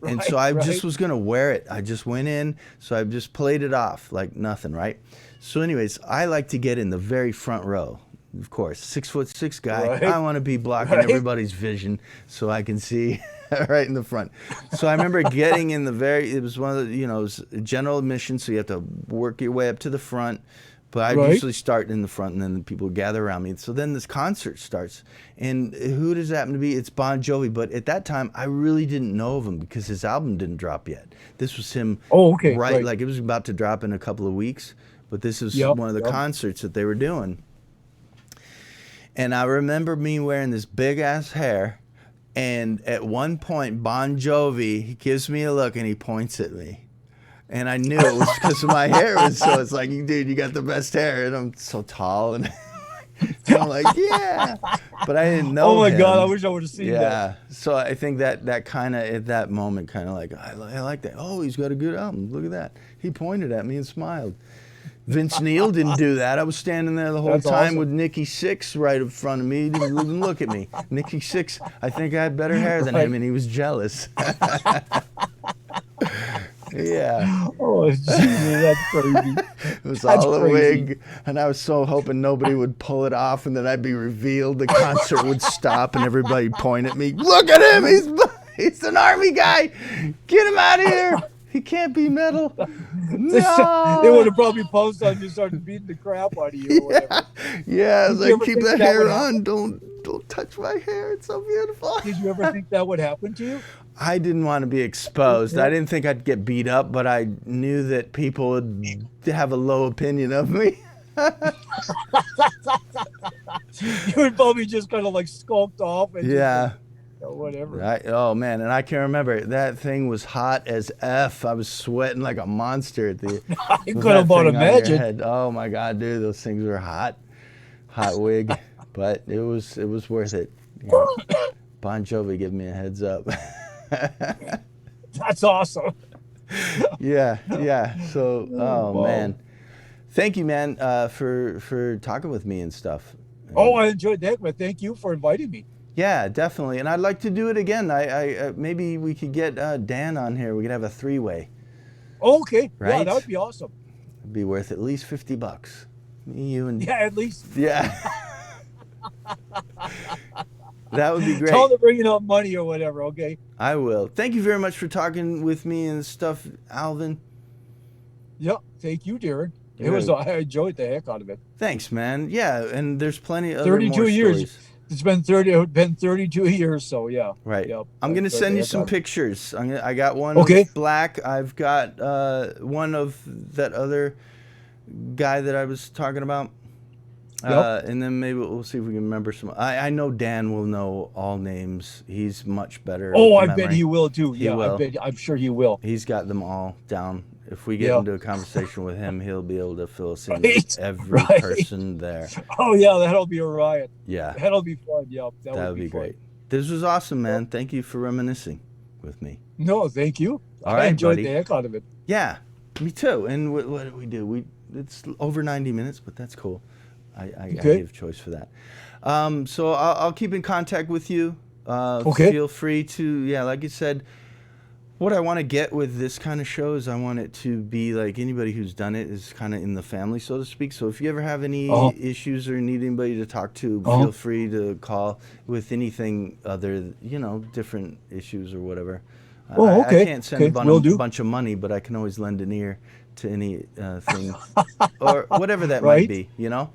And so Right. I just Right. was going to wear it. I just went in, so I just played it off like nothing, right? So, anyways, I like to get in the very front row. Of course, 6'6" guy. Right. I want to be blocking Right. everybody's vision so I can see right in the front. So I remember getting in it was one of the, it was general admission, so you have to work your way up to the front. But I Right. usually start in the front, and then the people gather around me. So then this concert starts, and who does it happen to be? It's Bon Jovi. But at that time, I really didn't know of him because his album didn't drop yet. This was him, Oh, okay. right? Right. Like it was about to drop in a couple of weeks, but this is Yep. one of the Yep. concerts that they were doing. And I remember me wearing this big ass hair, and at one point, Bon Jovi, he gives me a look and he points at me. And I knew it was because of my hair. So it's like, dude, you got the best hair. And I'm so tall. And I'm like, yeah. But I didn't know Oh my him. God. I wish I would have seen that. Yeah. So I think that kind of, at that moment, kind of like, I like that. Oh, he's got a good album. Look at that. He pointed at me and smiled. Vince Neil didn't do that. I was standing there the whole That's time awesome. with Nikki Sixx right in front of me. He didn't even look at me. Nikki Sixx, I think I had better hair than him, and he was jealous. Yeah. Oh, geez, that's crazy. It was That's all a crazy. wig, and I was so hoping nobody would pull it off, and then I'd be revealed. The concert would stop, and everybody point at me. Look at him! He's an army guy. Get him out of here. He can't be metal. They No. would have probably posted on you, started beating the crap out of you or whatever. Yeah, I was Did you like, ever keep think that that hair would on. Don't touch my hair. It's so beautiful. Did you ever think that would happen to you? I didn't want to be exposed. I didn't think I'd get beat up, but I knew that people would have a low opinion of me. You would probably just kind of like skulked off and Yeah. just, whatever. Oh man, and I can remember that thing was hot as F. I was sweating like a monster at the. I with could that have about thing on your imagined. head. Oh my god, dude, those things were hot wig, but it was worth it. Bon Jovi gave me a heads up. That's awesome. Yeah. So, oh Wow. man, thank you, man, for talking with me and stuff. Oh, I enjoyed that, but thank you for inviting me. Yeah, definitely, and I'd like to do it again. I maybe we could get Dan on here. We could have a three-way. Okay. Yeah, Right? that would be awesome. It'd be worth at least $50. Me, you, and Yeah, at least yeah. That would be great. tell them to bring enough money or whatever, okay? I will. Thank you very much for talking with me and stuff, Alvin. Yep. Thank you, Darren. It You're was I enjoyed the heck out of it. Thanks, man. Yeah, and there's plenty of 32 more years. stories. It's been 32 years, so yeah. Right. Yep. I'm gonna Enjoyed send the you heck some out of it. pictures. I got one Okay. of Black. I've got one of that other guy that I was talking about. Yep. And then maybe we'll see if we can remember some. I know Dan will know all names. He's much better. Oh, with I bet memory. he will too. He Yeah, will. I'm sure he will. He's got them all down. If we get Yeah. into a conversation with him, he'll be able to fill us in Right, with every right. person there. Oh yeah, that'll be a riot. Yeah, That'll be fun. Yep. that would be fun. great. This was awesome, man. Thank you for reminiscing with me. No, thank you. All I right, enjoyed buddy. the heck out of it. Yeah, Me too. And what did we do? It's over 90 minutes, but that's cool. I Okay. give choice for that. So I'll keep in contact with you. Okay. Feel free to, yeah, like you said, what I want to get with this kind of show is I want it to be like anybody who's done it is kind of in the family, so to speak. So if you ever have any Uh-huh. issues or need anybody to talk to, Uh-huh. feel free to call with anything other, different issues or whatever. Oh, I okay. can't send Okay. Will do. bunch of money, but I can always lend an ear to any thing or whatever that might Right. be. Right.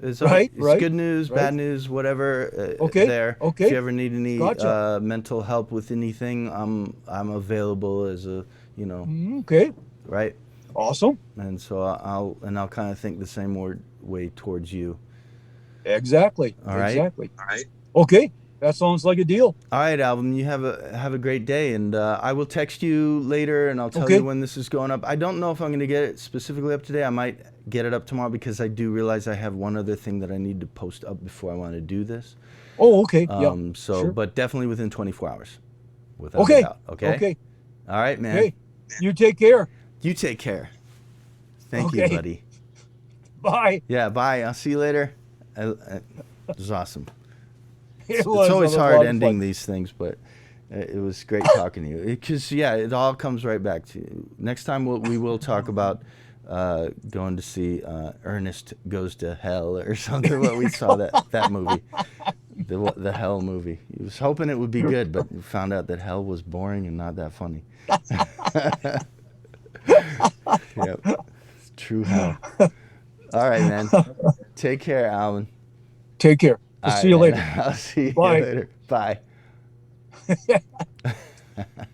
It's Right. good news, Right. bad news, whatever. Okay. There, if you Okay. ever need any Gotcha. mental help with anything, I'm available as Okay. right. Awesome. And so I'll kind of think the same way towards you. Exactly. All right. Exactly. Okay. That sounds like a deal. All right, Alvin. You have a great day, and I will text you later, and I'll tell you Okay. when this is going up. I don't know if I'm going to get it specifically up today. I might get it up tomorrow because I do realize I have one other thing that I need to post up before I want to do this. Oh, okay. Yeah. Sure. But definitely within 24 hours, without a Okay. doubt. Okay. Okay. All right, man. Okay. You take care. You take care. Thank you, Okay. buddy. Bye. Yeah. Bye. I'll see you later. It was awesome. It It's was. That always was a hard lot of ending fun. these things, but it was great talking to you. Because yeah, it all comes right back to you. Next time we will talk about going to see Ernest Goes to Hell or something. What we saw that movie, the Hell movie. He was hoping it would be good, but found out that Hell was boring and not that funny. Yep, true hell. All right, man. Take care, Alan. Take care. All We'll see right, you man. later. I'll see you Bye. later. Bye.